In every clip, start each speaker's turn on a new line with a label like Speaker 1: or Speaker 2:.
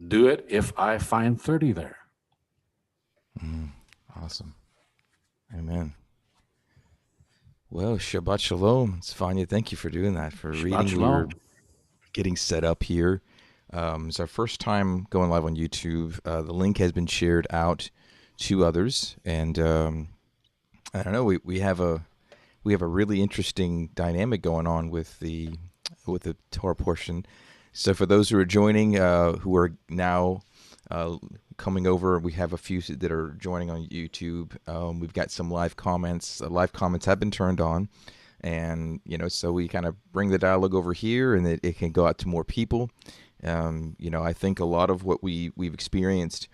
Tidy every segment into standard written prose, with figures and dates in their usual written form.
Speaker 1: do it if I find 30 there.
Speaker 2: Awesome. Amen. Well, Shabbat Shalom, Stefania. Thank you for doing that, for
Speaker 1: Shabbat
Speaker 2: reading. We were
Speaker 1: shalom.
Speaker 2: getting set up here. It's our first time going live on YouTube. The link has been shared out to others, and I don't know. We have a really interesting dynamic going on with the Torah portion. So for those who are joining, who are now coming over, we have a few that are joining on YouTube. We've got some live comments. Live comments have been turned on, and so we kind of bring the dialogue over here, and it can go out to more people. I think a lot of what we've experienced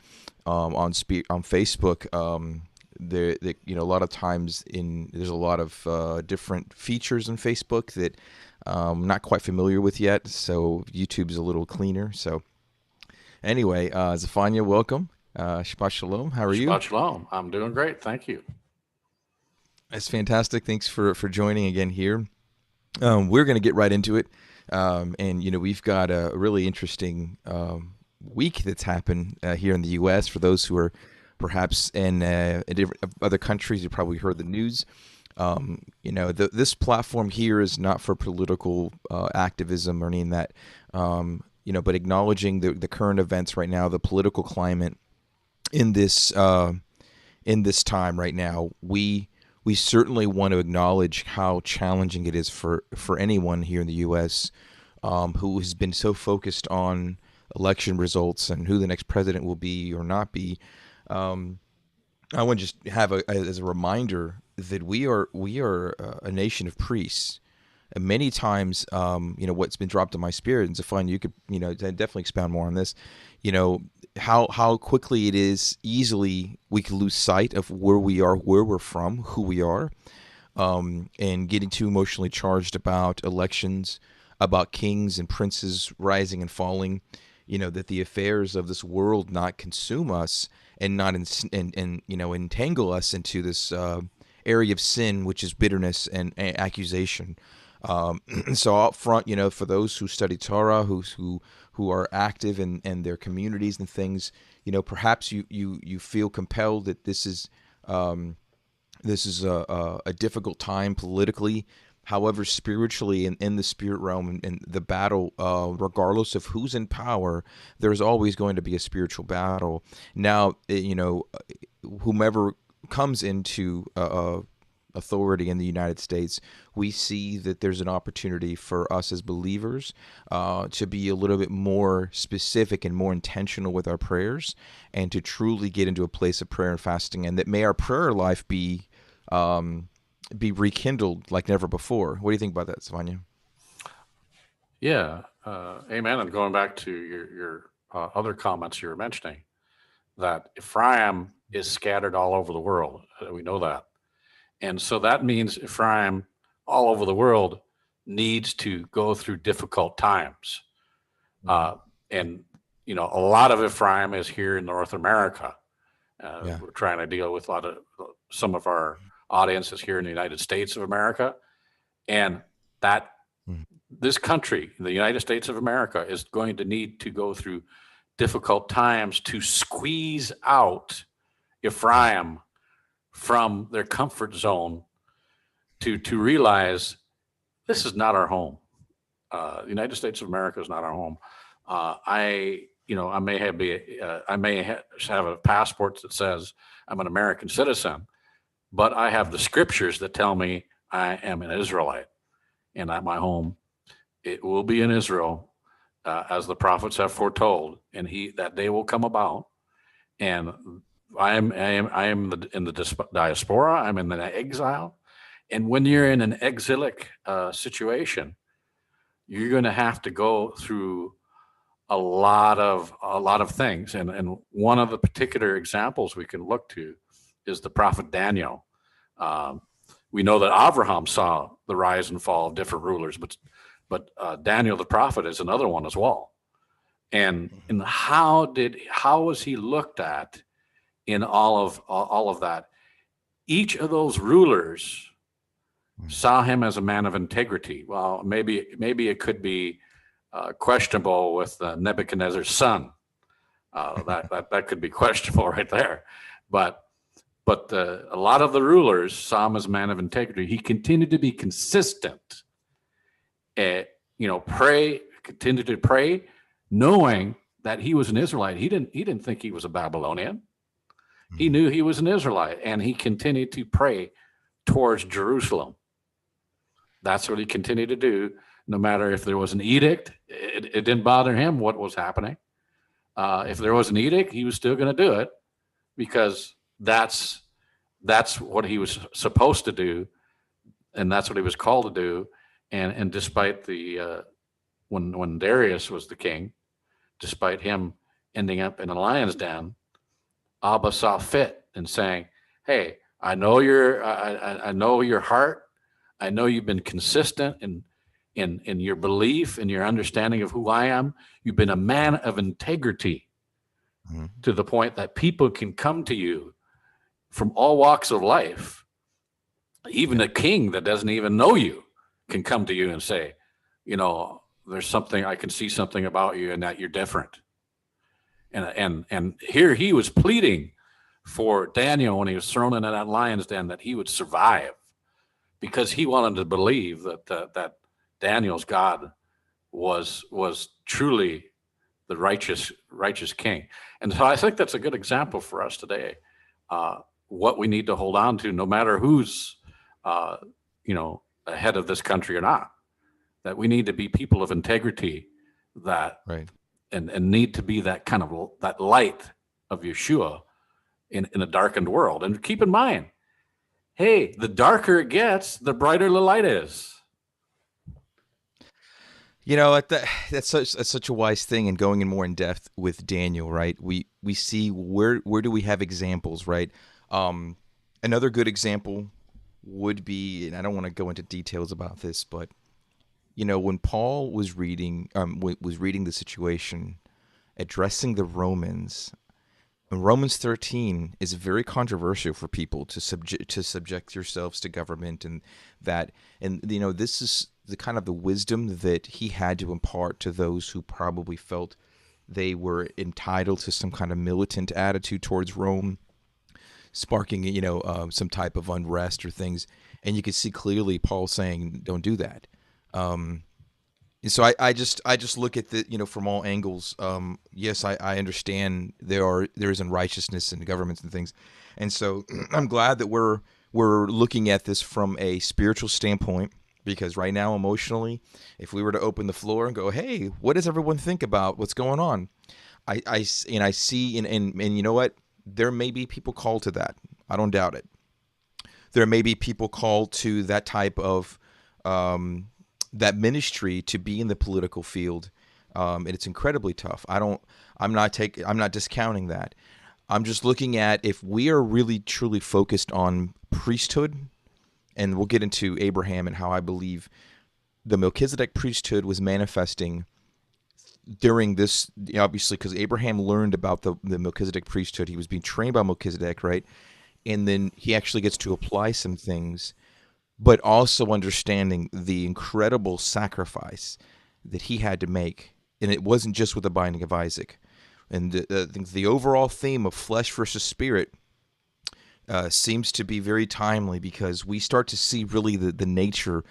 Speaker 2: on Facebook. A lot of times there's a lot of different features in Facebook that I'm not quite familiar with yet. So YouTube's a little cleaner. So anyway, Zephania, welcome. Shabbat Shalom. How are you?
Speaker 1: Shabbat shalom. I'm doing great. Thank you.
Speaker 2: That's fantastic. Thanks for joining again here. We're going to get right into it. And we've got a really interesting week that's happened here in the U.S. For those who are perhaps in different other countries, you probably heard the news. This platform here is not for political activism or anything that, but acknowledging the current events right now, the political climate in this time right now. We certainly want to acknowledge how challenging it is for anyone here in the U.S. Who has been so focused on election results and who the next president will be or not be. I want to just have as a reminder that we are a nation of priests. And many times, what's been dropped in my spirit, and Zephania, you could, definitely expound more on this. How quickly it is easily we can lose sight of where we are, where we're from, who we are, and getting too emotionally charged about elections, about kings and princes rising and falling. That the affairs of this world not consume us and not entangle us into this area of sin, which is bitterness and accusation. So up front, for those who study Torah, who are active in their communities and things, perhaps you feel compelled that this is a difficult time politically. However, spiritually and in the spirit realm and the battle, regardless of who's in power, there's always going to be a spiritual battle. Now, whomever comes into authority in the United States, we see that there's an opportunity for us as believers to be a little bit more specific and more intentional with our prayers, and to truly get into a place of prayer and fasting, and that may our prayer life be rekindled like never before. What do you think about that, Savanya?
Speaker 1: Yeah. Amen. And going back to your other comments you were mentioning, that Ephraim is scattered all over the world. We know that. And so that means Ephraim all over the world needs to go through difficult times. And, a lot of Ephraim is here in North America. We're trying to deal with some of our audiences here in the United States of America. And that this country, the United States of America, is going to need to go through difficult times to squeeze out Ephraim from their comfort zone to realize this is not our home. The United States of America is not our home. I may have a passport that says I'm an American citizen, but I have the scriptures that tell me I am an Israelite, and at my home, it will be in Israel, as the prophets have foretold, and that day will come about, and I am in the diaspora. I'm in the exile, and when you're in an exilic situation, you're going to have to go through a lot of things, and one of the particular examples we can look to is the prophet Daniel. We know that Abraham saw the rise and fall of different rulers, but Daniel the prophet is another one as well. And how was he looked at in all of that? Each of those rulers saw him as a man of integrity. Well, maybe it could be questionable with Nebuchadnezzar's son, That could be questionable right there. But a lot of the rulers saw him as a man of integrity. He continued to be consistent. Continued to pray, knowing that he was an Israelite. He didn't think he was a Babylonian. He knew he was an Israelite, and he continued to pray towards Jerusalem. That's what he continued to do, no matter if there was an edict. It didn't bother him what was happening. If there was an edict, he was still going to do it, because that's what he was supposed to do, and that's what he was called to do. And despite when Darius was the king, despite him ending up in a lion's den, Abba saw fit in saying, "Hey, I know I know your heart. I know you've been consistent in your belief and your understanding of who I am. You've been a man of integrity, to the point that people can come to you from all walks of life. Even a king that doesn't even know you can come to you and say, there's something, I can see something about you and that you're different." And here he was pleading for Daniel when he was thrown into that lion's den, that he would survive, because he wanted to believe that Daniel's God was truly the righteous king. And so I think that's a good example for us today. What we need to hold on to, no matter who's ahead of this country or not, that we need to be people of integrity, that
Speaker 2: Right.
Speaker 1: and need to be that kind of that light of Yeshua in a darkened world. And keep in mind, hey, the darker it gets, the brighter the light is.
Speaker 2: That's such a wise thing. And going in more in depth with Daniel, right? We see where do we have examples, right? Another good example would be, and I don't want to go into details about this, but when Paul was reading the situation, addressing the Romans. Romans 13 is very controversial for people to subject yourselves to government, and this is the kind of the wisdom that he had to impart to those who probably felt they were entitled to some kind of militant attitude towards Rome, sparking some type of unrest or things. And you could see clearly Paul saying, "Don't do that." And so I just look at the from all angles. Yes, I understand there is unrighteousness in governments and things, and so I'm glad that we're looking at this from a spiritual standpoint, because right now emotionally, if we were to open the floor and go, "Hey, what does everyone think about what's going on?" I see and you know what, there may be people called to that. I don't doubt it. There may be people called to that type of that ministry, to be in the political field, and it's incredibly tough. I'm not discounting that. I'm just looking at, if we are really truly focused on priesthood, and we'll get into Abraham and how I believe the Melchizedek priesthood was manifesting during this, obviously, because Abraham learned about the Melchizedek priesthood. He was being trained by Melchizedek, right? And then he actually gets to apply some things, but also understanding the incredible sacrifice that he had to make. And it wasn't just with the binding of Isaac. And the overall theme of flesh versus spirit seems to be very timely, because we start to see really the nature,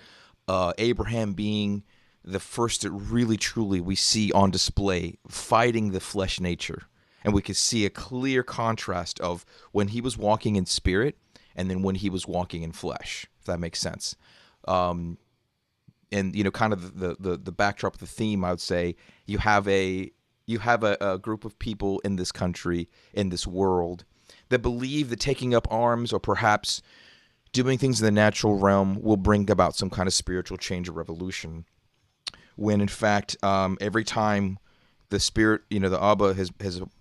Speaker 2: Abraham being the first that really truly we see on display, fighting the flesh nature. And we can see a clear contrast of when he was walking in spirit and then when he was walking in flesh, if that makes sense. And kind of the backdrop of the theme, I would say you have a group of people in this country, in this world, that believe that taking up arms or perhaps doing things in the natural realm will bring about some kind of spiritual change or revolution. When in fact, every time the Spirit, the Abba has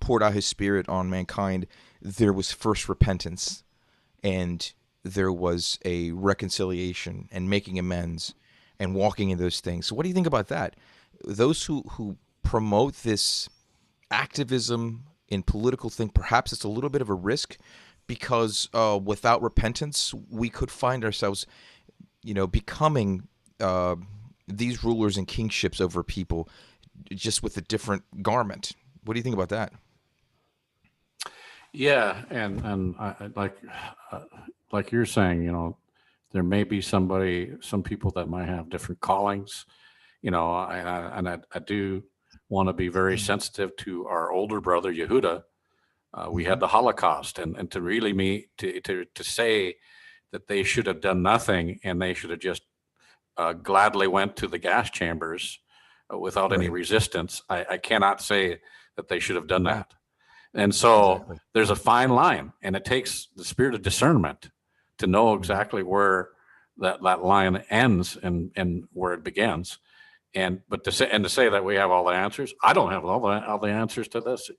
Speaker 2: poured out his Spirit on mankind, there was first repentance, and there was a reconciliation and making amends and walking in those things. So what do you think about that? Those who promote this activism in political thing, perhaps it's a little bit of a risk, because without repentance, we could find ourselves, becoming these rulers and kingships over people, just with a different garment. What do you think about that?
Speaker 1: Yeah, and uh, like you're saying, there may be some people that might have different callings. I do want to be very sensitive to our older brother Yehuda. We
Speaker 2: Hmm.
Speaker 1: had the Holocaust, and to really me to say that they should have done nothing and they should have just gladly went to the gas chambers without any
Speaker 2: Right.
Speaker 1: resistance. I cannot say that they should have done
Speaker 2: Right.
Speaker 1: that. And so
Speaker 2: Exactly.
Speaker 1: there's a fine line, and it takes the spirit of discernment to know
Speaker 2: Hmm.
Speaker 1: exactly where that line ends and where it begins. And but to say that we have all the answers, I don't have all the answers to this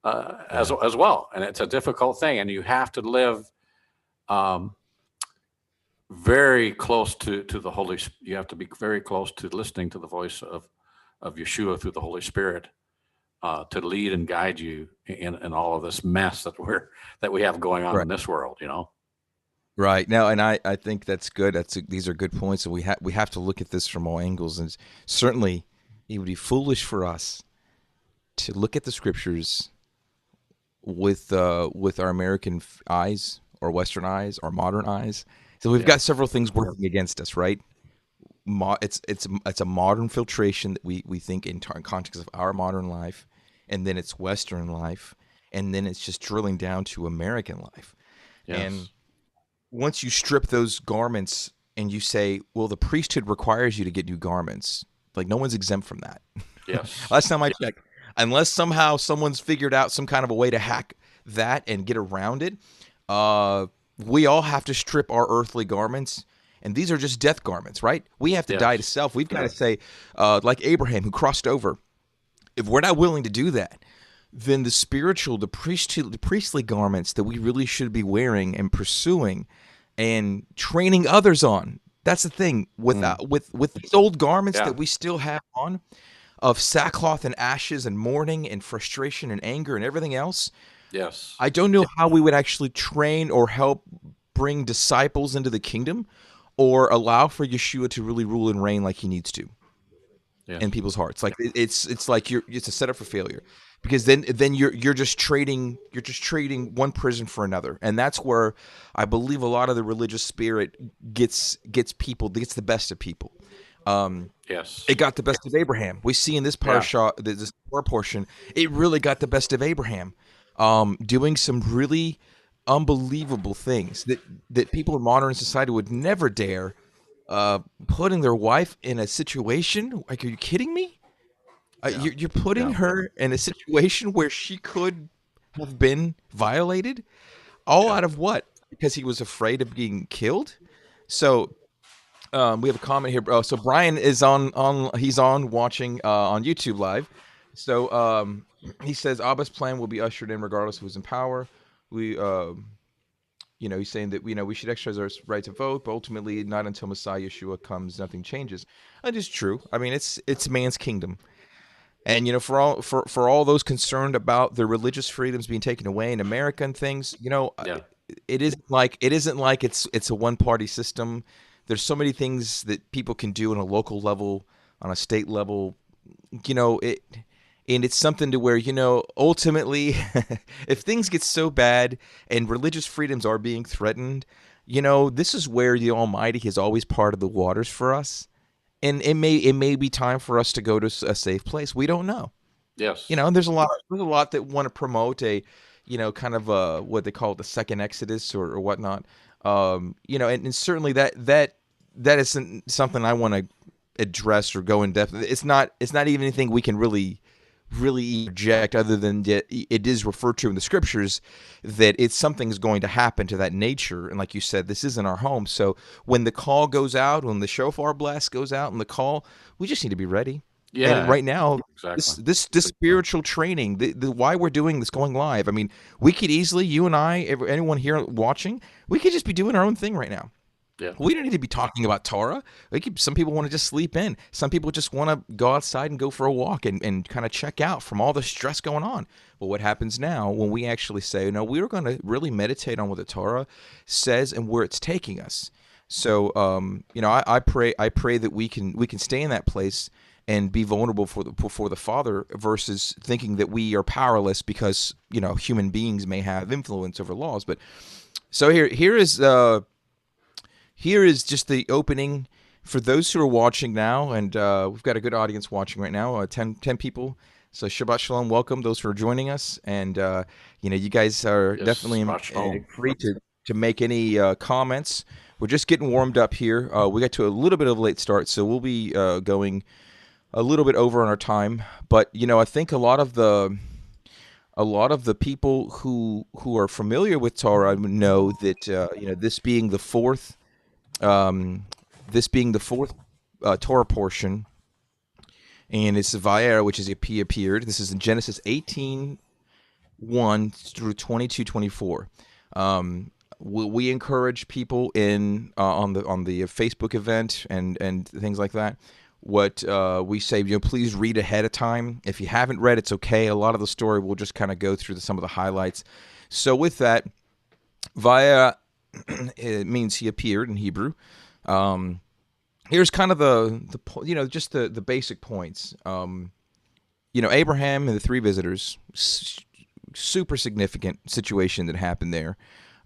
Speaker 2: Yeah.
Speaker 1: as well, and it's a difficult thing, and you have to live um, very close to the Holy. You have to be very close to listening to the voice of Yeshua through the Holy Spirit to lead and guide you in all of this mess that we have going on
Speaker 2: Right.
Speaker 1: in this world.
Speaker 2: Right. Now, and I think that's good. These are good points, and we have to look at this from all angles. And certainly, it would be foolish for us to look at the scriptures with our American eyes or Western eyes or modern eyes. So we've
Speaker 1: Yeah.
Speaker 2: got several things working against us, right? It's a modern filtration that we think in context of our modern life, and then it's Western life, and then it's just drilling down to American life. And
Speaker 1: Yes.
Speaker 2: once you strip those garments and you say, well, the priesthood requires you to get new garments, like no one's exempt from that.
Speaker 1: Yes.
Speaker 2: Last time I checked, unless somehow someone's figured out some kind of a way to hack that and get around it, uh, we all have to strip our earthly garments. And these are just death garments, right? We have to die to
Speaker 1: Yes.
Speaker 2: self. We've got to say, like Abraham who crossed over, if we're not willing to do that, then the priestly garments that we really should be wearing and pursuing and training others on. That's the thing
Speaker 1: Mm.
Speaker 2: with these old garments
Speaker 1: Yeah.
Speaker 2: that we still have on of sackcloth and ashes and mourning and frustration and anger and everything else.
Speaker 1: Yes.
Speaker 2: I don't know how we would actually train or help bring disciples into the kingdom or allow for Yeshua to really rule and reign like he needs to in
Speaker 1: Yes.
Speaker 2: people's hearts. Like it's like it's a setup for failure because then you're just trading one prison for another, and that's where I believe a lot of the religious spirit gets the best of people.
Speaker 1: Yes.
Speaker 2: It got the best of Abraham. We see in this
Speaker 1: Yeah.
Speaker 2: parsha, this Torah portion, it really got the best of Abraham, doing some really unbelievable things that people in modern society would never dare. Putting their wife in a situation like, are you kidding me?
Speaker 1: Yeah.
Speaker 2: You're putting
Speaker 1: Yeah.
Speaker 2: her in a situation where she could have been violated, all
Speaker 1: Yeah.
Speaker 2: out of what? Because he was afraid of being killed. So we have a comment here. Oh, so Brian is he's on watching on YouTube live. So he says Abba's plan will be ushered in regardless of who's in power. We he's saying that we should exercise our right to vote, but ultimately not until Messiah Yeshua comes, nothing changes. That is true. I mean, it's man's kingdom. And for all those concerned about their religious freedoms being taken away in America and things,
Speaker 1: Yeah.
Speaker 2: it isn't like it's a one party system. There's so many things that people can do on a local level, on a state level, it and it's something to where ultimately if things get so bad and religious freedoms are being threatened, this is where the Almighty has always parted the waters for us, and it may be time for us to go to a safe place. We don't know.
Speaker 1: Yes.
Speaker 2: And there's a lot that want to promote a, kind of what they call it, the second Exodus or whatnot. And certainly that isn't something I want to address or go in depth. It's not even anything we can really reject, other than that it is referred to in the scriptures that something's going to happen to that nature. And like you said, this isn't our home. So when the call goes out, when the shofar blast goes out and the call, we just need to be ready. And
Speaker 1: Yeah.
Speaker 2: right now, this
Speaker 1: Exactly.
Speaker 2: this this spiritual training, the why we're doing this, going live. I mean, we could easily, you and I, anyone here watching, we could just be doing our own thing right now.
Speaker 1: Yeah.
Speaker 2: We don't need to be talking about Torah. Some people want to just sleep in. Some people just want to go outside and go for a walk and kind of check out from all the stress going on. But what happens now when we actually say, no, we're going to really meditate on what the Torah says and where it's taking us? So, I pray that we can stay in that place, and be vulnerable for the Father, versus thinking that we are powerless because human beings may have influence over laws. But so here is just the opening for those who are watching now, and we've got a good audience watching right now, 10 people. So Shabbat Shalom, welcome those who are joining us, and you guys are
Speaker 1: Yes,
Speaker 2: definitely
Speaker 1: Shabbat Shalom.
Speaker 2: free to make any comments. We're just getting warmed up here. We got to a little bit of a late start, so we'll be going a little bit over on our time. But I think a lot of the people who are familiar with Torah know that this being the fourth Torah portion, and it's the Vayera, which is appeared. This is in Genesis 18:1 through 22:24. We encourage people in on the Facebook event and things like that. What we say, please read ahead of time. If you haven't read, it's okay. A lot of the story we'll just kind of go through some of the highlights. So with that, Vayera, it means he appeared in Hebrew. Here's kind of just the basic points. Abraham and the three visitors, super significant situation that happened there.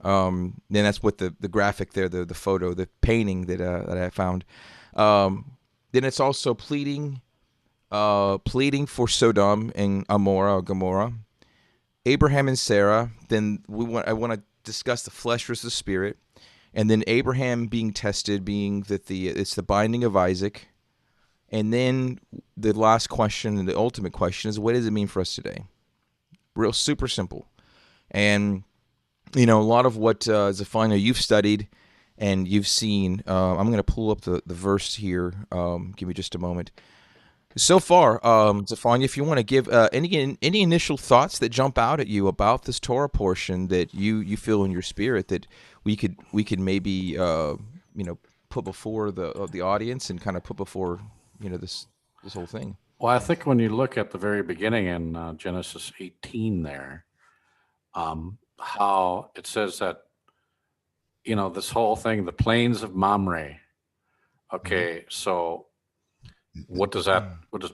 Speaker 2: And that's what the graphic there, the photo, the painting that I found. Then it's also pleading for Sodom and Gomorrah, Abraham and Sarah. Then I want to discuss the flesh versus the spirit, and then Abraham being tested, being that it's the binding of Isaac, and then the last question and the ultimate question is, what does it mean for us today? Real super simple, and a lot of what Zephaniah you've studied and you've seen. I'm going to pull up the verse here. Give me just a moment. So far, Zephaniah, if you want to give any initial thoughts that jump out at you about this Torah portion that you feel in your spirit that we could maybe put before the audience and kind of put before this whole thing.
Speaker 1: Well, I think when you look at the very beginning in Genesis 18 there, how it says that, this whole thing, the plains of Mamre. Okay, so what does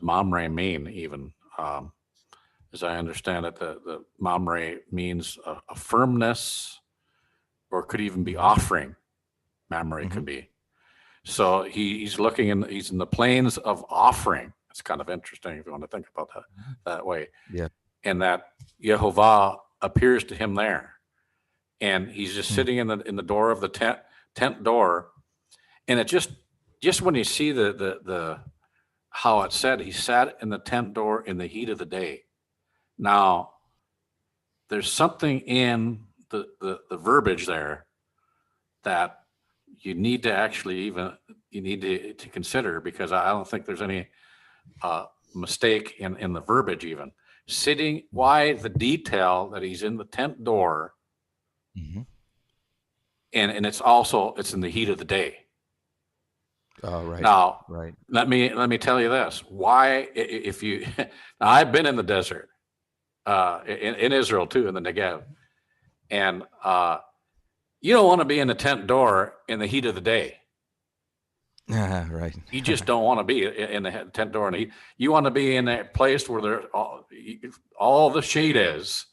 Speaker 1: Mamre mean even? As I understand it, the Mamre means a firmness, or could even be offering. Mamre could be. So he's in the plains of offering. It's kind of interesting if you want to think about that way.
Speaker 2: Yeah.
Speaker 1: And that Yehovah appears to him there, and he's just sitting in the door of the tent door, and it just when you see the how it said, he sat in the tent door in the heat of the day. Now, there's something in the verbiage there that you need to actually to consider, because I don't think there's any mistake in the verbiage even. Sitting, why the detail that he's in the tent door, and it's in the heat of the day.
Speaker 2: Right.
Speaker 1: Now,
Speaker 2: right.
Speaker 1: Let me tell you this. Why, if you, now I've been in the desert, in Israel too, in the Negev, and you don't want to be in the tent door in the heat of the day.
Speaker 2: Right.
Speaker 1: You just don't want to be in the tent door in the heat. You want to be in that place where all the shade is,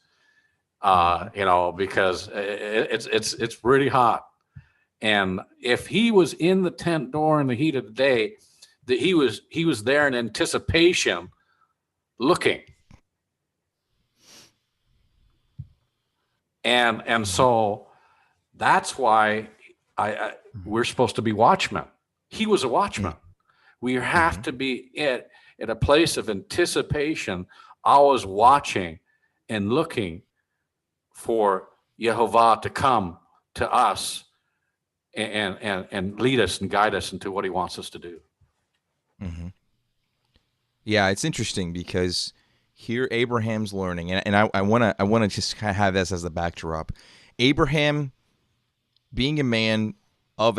Speaker 1: because it's really hot. And if he was in the tent door in the heat of the day, that he was there in anticipation, looking. And so that's why we're supposed to be watchmen. He was a watchman. We have to be at a place of anticipation, always watching and looking for Yehovah to come to us and lead us and guide us into what he wants us to do.
Speaker 2: Yeah, it's interesting because here Abraham's learning, and I want to just kind of have this as the backdrop. Abraham, being a man of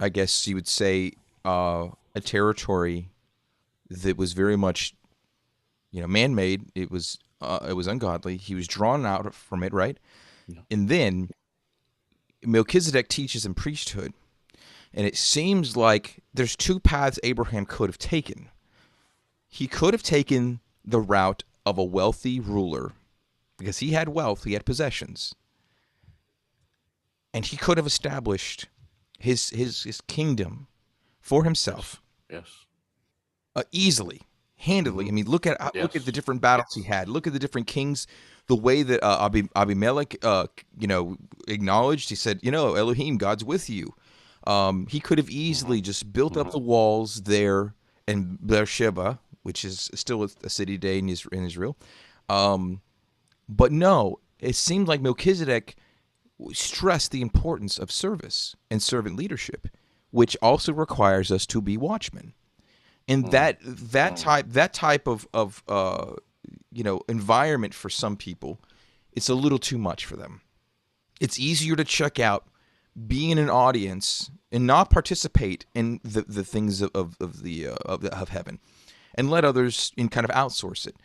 Speaker 2: I guess you would say, a territory that was very much, man-made. It was ungodly. He was drawn out from it, right? Yeah. And then Melchizedek teaches him priesthood. And it seems like there's two paths Abraham could have taken. He could have taken the route of a wealthy ruler because he had wealth, he had possessions, and he could have established his kingdom for
Speaker 1: Yes.
Speaker 2: himself
Speaker 1: Yes.
Speaker 2: easily, handily. I
Speaker 1: Hmm.
Speaker 2: mean, look at
Speaker 1: Yes.
Speaker 2: the different battles he had. Look at the different kings. The way that Abimelech, acknowledged. He said, Elohim, God's with you. He could have
Speaker 1: Hmm.
Speaker 2: easily just built up
Speaker 1: Hmm.
Speaker 2: the walls there in Beersheba, which is still a city today in Israel. Um, but no, it seemed like Melchizedek stressed the importance of service and servant leadership, which also requires us to be watchmen. And
Speaker 1: Hmm.
Speaker 2: that type of environment for some people, it's a little too much for them. It's easier to check out, be in an audience, and not participate in the things of heaven, and let others and kind of outsource it.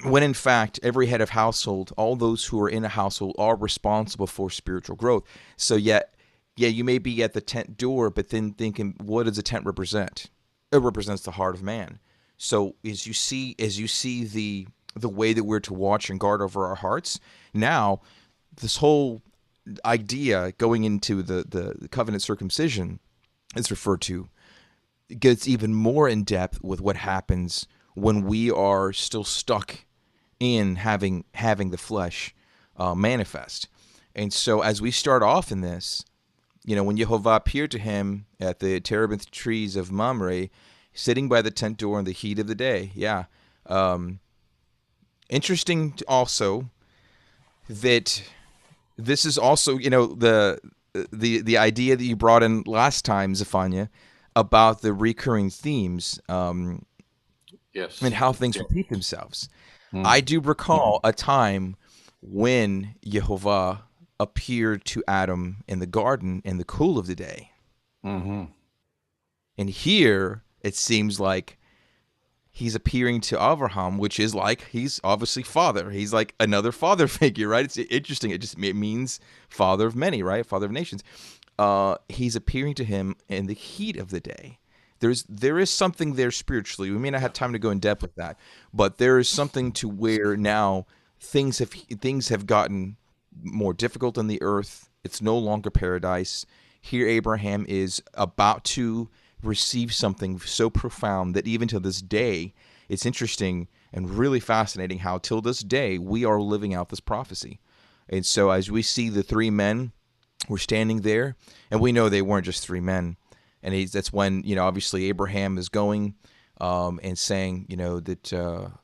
Speaker 2: When in fact, every head of household, all those who are in a household, are responsible for spiritual growth. So yeah, you may be at the tent door, but then thinking, what does a tent represent? It represents the heart of man. So as you see the way that we're to watch and guard over our hearts, now this whole idea going into the covenant circumcision is referred to, gets even more in depth with what happens when we are still stuck in having the flesh manifest. And so as we start off in this, when Yehovah appeared to him at the terebinth trees of Mamre, sitting by the tent door in the heat of the day. Yeah. Um, Interesting also that this is also, the idea that you brought in last time, Zephaniah, about the recurring themes, and
Speaker 1: Yes.
Speaker 2: how things repeat themselves. I
Speaker 1: Mm.
Speaker 2: do recall a time when Yehovah appeared to Adam in the garden in the cool of the day.
Speaker 1: Hmm.
Speaker 2: And here it seems like he's appearing to Avraham, which is like he's obviously father. He's like another father figure, right? It's interesting. It means father of many, right? Father of nations. He's appearing to him in the heat of the day. There is something there spiritually. We may not have
Speaker 1: Yeah.
Speaker 2: time to go in depth with that, but there is something to where now things have gotten more difficult on the earth. It's no longer paradise. Here Abraham is about to receive something so profound that even to this day, it's interesting and really fascinating how till this day we are living out this prophecy. And so as we see the three men were standing there, and we know they weren't just three men. And that's when, obviously Abraham is going, and saying, that,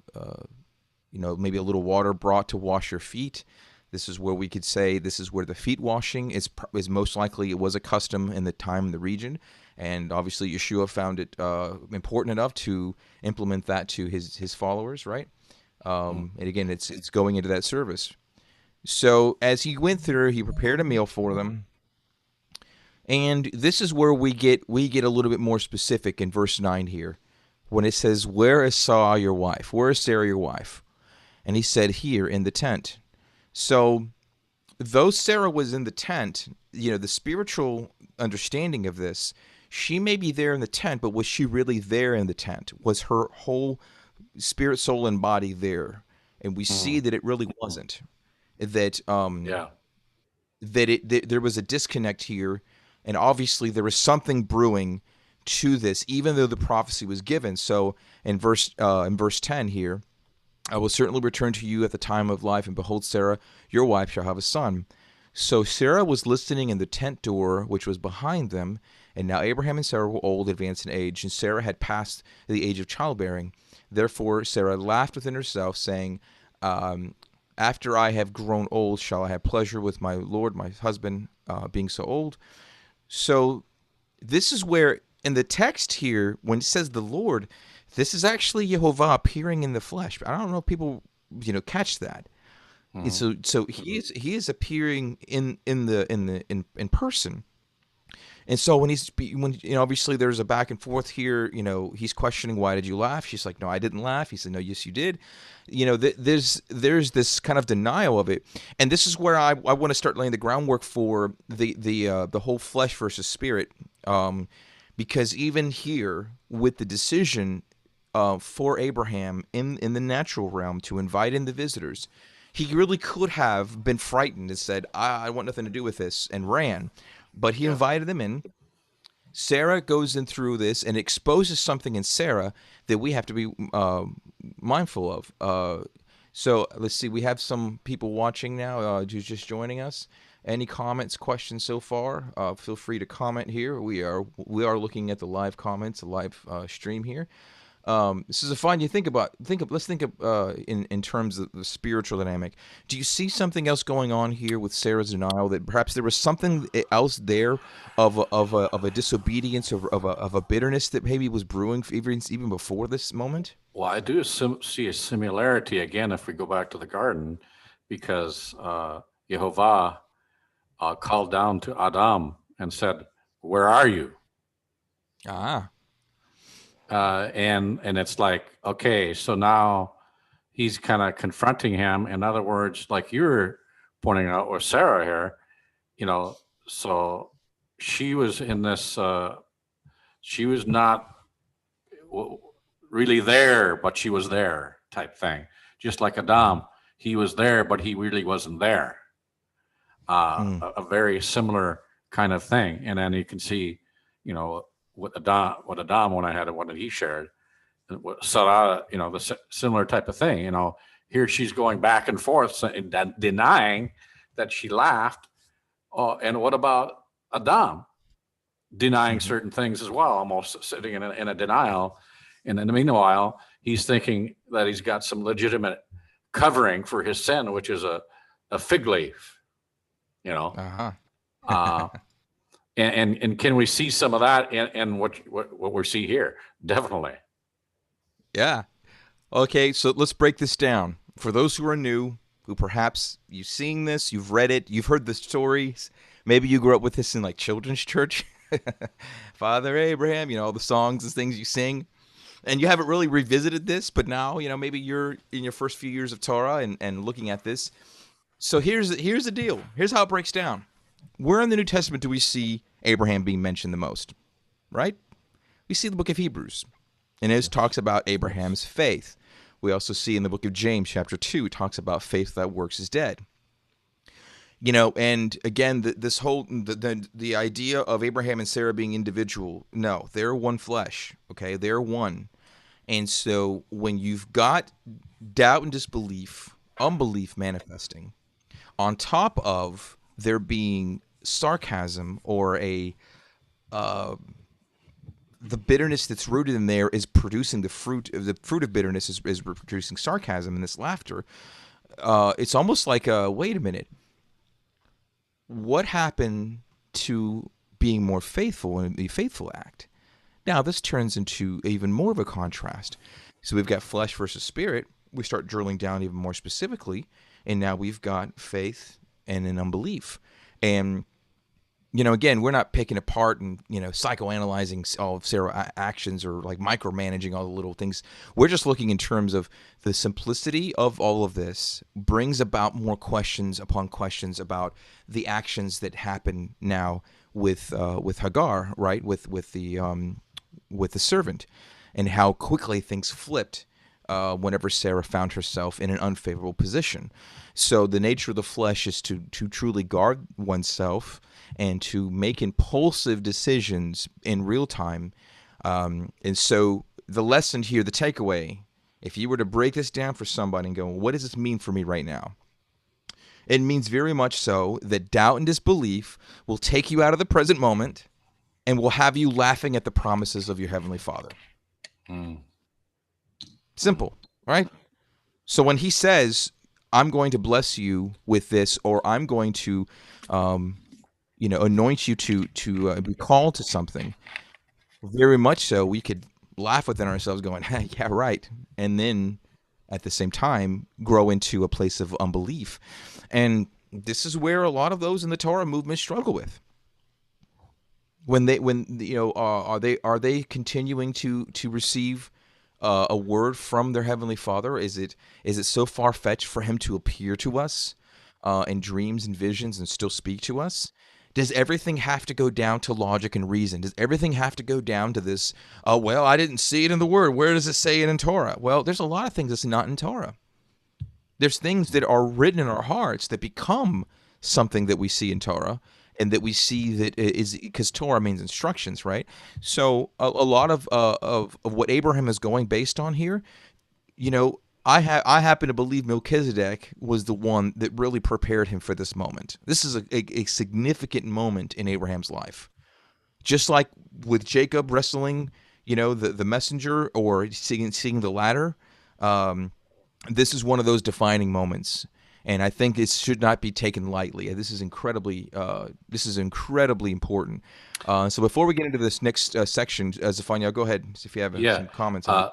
Speaker 2: maybe a little water brought to wash your feet. This is where we could say this is where the feet washing is most likely. It was a custom in the time in the region. And obviously Yeshua found it important enough to implement that to his followers, right?
Speaker 1: Mm.
Speaker 2: And again, it's going into that service. So as he went through, he prepared a meal for them. And this is where we get a little bit more specific in verse 9 here, when it says, "Where is Sarah your wife? Where is Sarah your wife?" And he said, "Here in the tent." So though Sarah was in the tent, the spiritual understanding of this, she may be there in the tent, but was she really there in the tent? Was her whole spirit, soul, and body there? And we see
Speaker 1: Mm.
Speaker 2: that it really wasn't. That
Speaker 1: Yeah.
Speaker 2: there was a disconnect here, and obviously there was something brewing to this, even though the prophecy was given. So in verse 10 here, "I will certainly return to you at the time of life, and behold, Sarah, your wife, shall have a son." So Sarah was listening in the tent door, which was behind them, and now Abraham and Sarah were old, advanced in age, and Sarah had passed the age of childbearing. Therefore Sarah laughed within herself, saying, um, "After I have grown old, shall I have pleasure with my Lord, my husband, being so old?" So this is where, in the text here, when it says the Lord, this is actually Yehovah appearing in the flesh. I don't know if people, catch that.
Speaker 1: Mm.
Speaker 2: So he is appearing in person. And so obviously there's a back and forth here. He's questioning, "Why did you laugh?" She's like, "No, I didn't laugh." He said, "No, yes, you did." There's this kind of denial of it, and this is where I want to start laying the groundwork for the whole flesh versus spirit because even here with the decision for Abraham in the natural realm to invite in the visitors, he really could have been frightened and said, I want nothing to do with this," and ran. But he
Speaker 1: Yes.
Speaker 2: invited them in. Sarah goes in through this and exposes something in Sarah that we have to be mindful of. So let's see, we have some people watching now who's just joining us. Any comments, questions so far? Feel free to comment here. We are looking at the live comments, the live stream here. This is a fun. You let's think of in terms of the spiritual dynamic. Do you see something else going on here with Sarah's denial, that perhaps there was something else there of a disobedience, of a bitterness that maybe was brewing even before this moment?
Speaker 1: Well, I do see a similarity again if we go back to the garden, because Jehovah called down to Adam and said, "Where are you?"
Speaker 2: Ah.
Speaker 1: And it's like, okay, so now he's kind of confronting him. In other words, like you're pointing out, or Sarah here, you know, so she was in this. She was not really there, but she was there type thing. Just like Adam, he was there, but he really wasn't there.
Speaker 2: Hmm.
Speaker 1: A very similar kind of thing. And then you can see, what Adam when I had it, what he shared, what Sarah, the similar type of thing. Here she's going back and forth, denying that she laughed. And what about Adam denying
Speaker 2: Hmm.
Speaker 1: certain things as well, almost sitting in a denial? And in the meanwhile, he's thinking that he's got some legitimate covering for his sin, which is a fig leaf, you know.
Speaker 2: Uh-huh.
Speaker 1: Uh, and can we see some of that in what we see here? Definitely.
Speaker 2: Yeah. Okay, so let's break this down. For those who are new, who perhaps you've seen this, you've read it, you've heard the stories, maybe you grew up with this in like children's church, Father Abraham, all the songs and things you sing, and you haven't really revisited this, but now, maybe you're in your first few years of Torah and looking at this. So here's the deal. Here's how it breaks down. Where in the New Testament do we see Abraham being mentioned the most? Right? We see the book of Hebrews. And it
Speaker 1: Yes.
Speaker 2: talks about Abraham's faith. We also see in the book of James, chapter 2, it talks about faith that works is dead. And again, this whole the idea of Abraham and Sarah being individual, no, they're one flesh. Okay, they're one. And so when you've got doubt and disbelief, unbelief manifesting, on top of there being sarcasm or the bitterness that's rooted in there is producing the fruit of bitterness is producing sarcasm and this laughter. It's almost like wait a minute, what happened to being more faithful in the faithful act? Now this turns into even more of a contrast. So we've got flesh versus spirit. We start drilling down even more specifically, and now we've got faith and an unbelief. And again, we're not picking apart and psychoanalyzing all of Sarah's actions or like micromanaging all the little things. We're just looking in terms of the simplicity of all of this brings about more questions upon questions about the actions that happen now with Hagar, right? With the servant, and how quickly things flipped whenever Sarah found herself in an unfavorable position. So the nature of the flesh is to truly guard oneself and to make impulsive decisions in real time. And so the lesson here, the takeaway, if you were to break this down for somebody and go, what does this mean for me right now? It means very much so that doubt and disbelief will take you out of the present moment and will have you laughing at the promises of your Heavenly Father.
Speaker 1: Mm. Mm.
Speaker 2: Simple, right? So when he says, I'm going to bless you with this, or I'm going to, anoint you to be called to something, very much so, we could laugh within ourselves going, hey, yeah, right. And then at the same time, grow into a place of unbelief. And this is where a lot of those in the Torah movement struggle with. Are they continuing to receive a word from their Heavenly Father? Is it so far-fetched for him to appear to us in dreams and visions and still speak to us? Does everything have to go down to logic and reason? Does everything have to go down to this? Oh, well, I didn't see it in the Word. Where does it say it in Torah? Well, there's a lot of things that's not in Torah. There's things that are written in our hearts that become something that we see in Torah, and that we see that is because Torah means instructions, right? So a lot of what Abraham is going based on here, I happen to believe Melchizedek was the one that really prepared him for this moment. This is a significant moment in Abraham's life. Just like with Jacob wrestling, the messenger, or seeing the ladder, this is one of those defining moments. And I think it should not be taken lightly. This is incredibly important. So before we get into this next section, Zafania, go ahead if you have
Speaker 1: Yeah.
Speaker 2: some comments on it.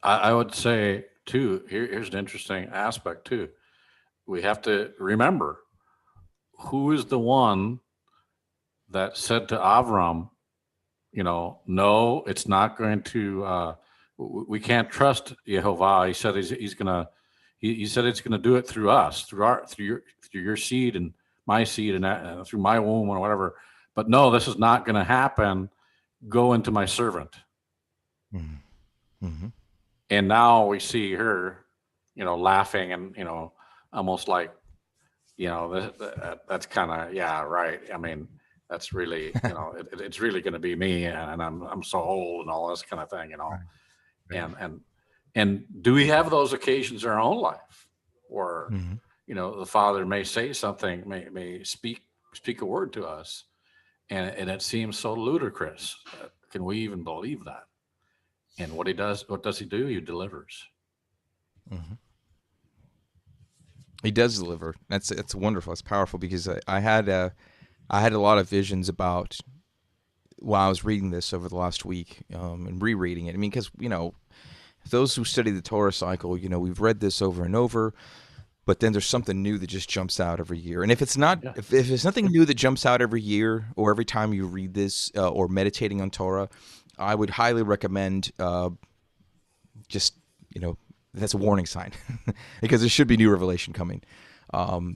Speaker 1: I would say too, here's an interesting aspect too. We have to remember who is the one that said to Avram, no, it's not going to, we can't trust Jehovah. He said he's gonna, he said it's gonna do it through us, through your seed and my seed, and through my womb or whatever. But no, this is not going to happen. Go into my servant.
Speaker 2: Mm-hmm.
Speaker 1: And now we see her, laughing and, almost like, that's kind of, yeah, right. I mean, that's really, it's really going to be me, and I'm so old and all this kind of thing,
Speaker 2: Right.
Speaker 1: and do we have those occasions in our own life where,
Speaker 2: Mm-hmm.
Speaker 1: the Father may say something, may speak a word to us, and it seems so ludicrous. Can we even believe that? And what does he do? He delivers.
Speaker 2: Mm-hmm. He does deliver. That's wonderful. It's powerful, because I had a lot of visions about, while I was reading this over the last week, and rereading it. I mean, because those who study the Torah cycle, we've read this over and over, but then there's something new that just jumps out every year. And if it's not,
Speaker 1: Yeah.
Speaker 2: if there's nothing new that jumps out every year or every time you read this, or meditating on Torah, I would highly recommend, just, that's a warning sign, because there should be new revelation coming.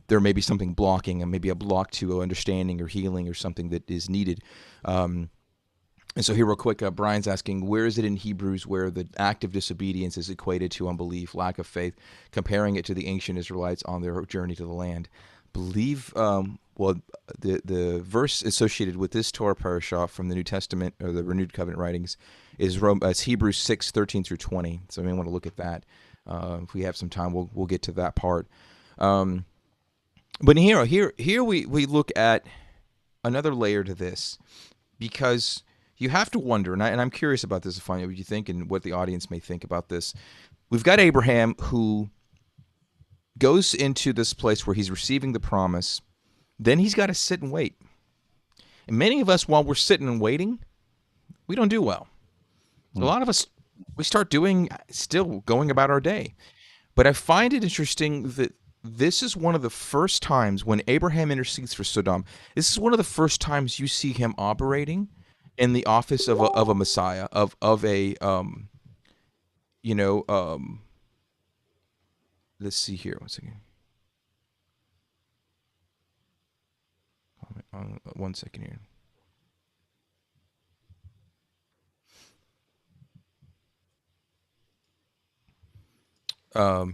Speaker 2: There may be something blocking, and maybe a block to understanding or healing or something that is needed. And so here, real quick, Brian's asking, where is it in Hebrews where the act of disobedience is equated to unbelief, lack of faith, comparing it to the ancient Israelites on their journey to the land? Believe, the verse associated with this Torah parashah from the New Testament, or the Renewed Covenant writings, is Hebrews 6:13-20. So we may want to look at that. If we have some time, we'll get to that part. But here we look at another layer to this, because you have to wonder, and I'm curious about this, Afanya, what you think and what the audience may think about this. We've got Abraham, who goes into this place where he's receiving the promise. Then he's got to sit and wait. And many of us, while we're sitting and waiting, we don't do well. A lot of us, we start going about our day. But I find it interesting that this is one of the first times when Abraham intercedes for Sodom. This is one of the first times you see him operating in the office of a Messiah, of a let's see here, one second. One second here.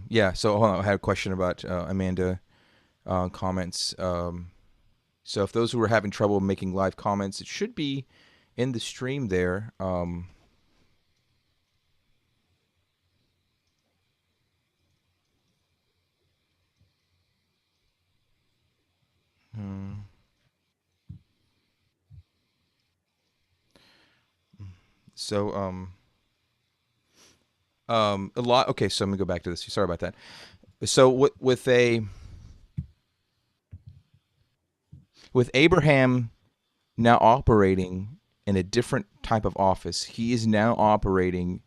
Speaker 2: Yeah, so hold on, I had a question about Amanda comments. So if those who are having trouble making live comments, it should be in the stream there. So a lot. Okay, so I'm gonna go back to this. Sorry about that. So with Abraham now operating in a different type of office, he is now operating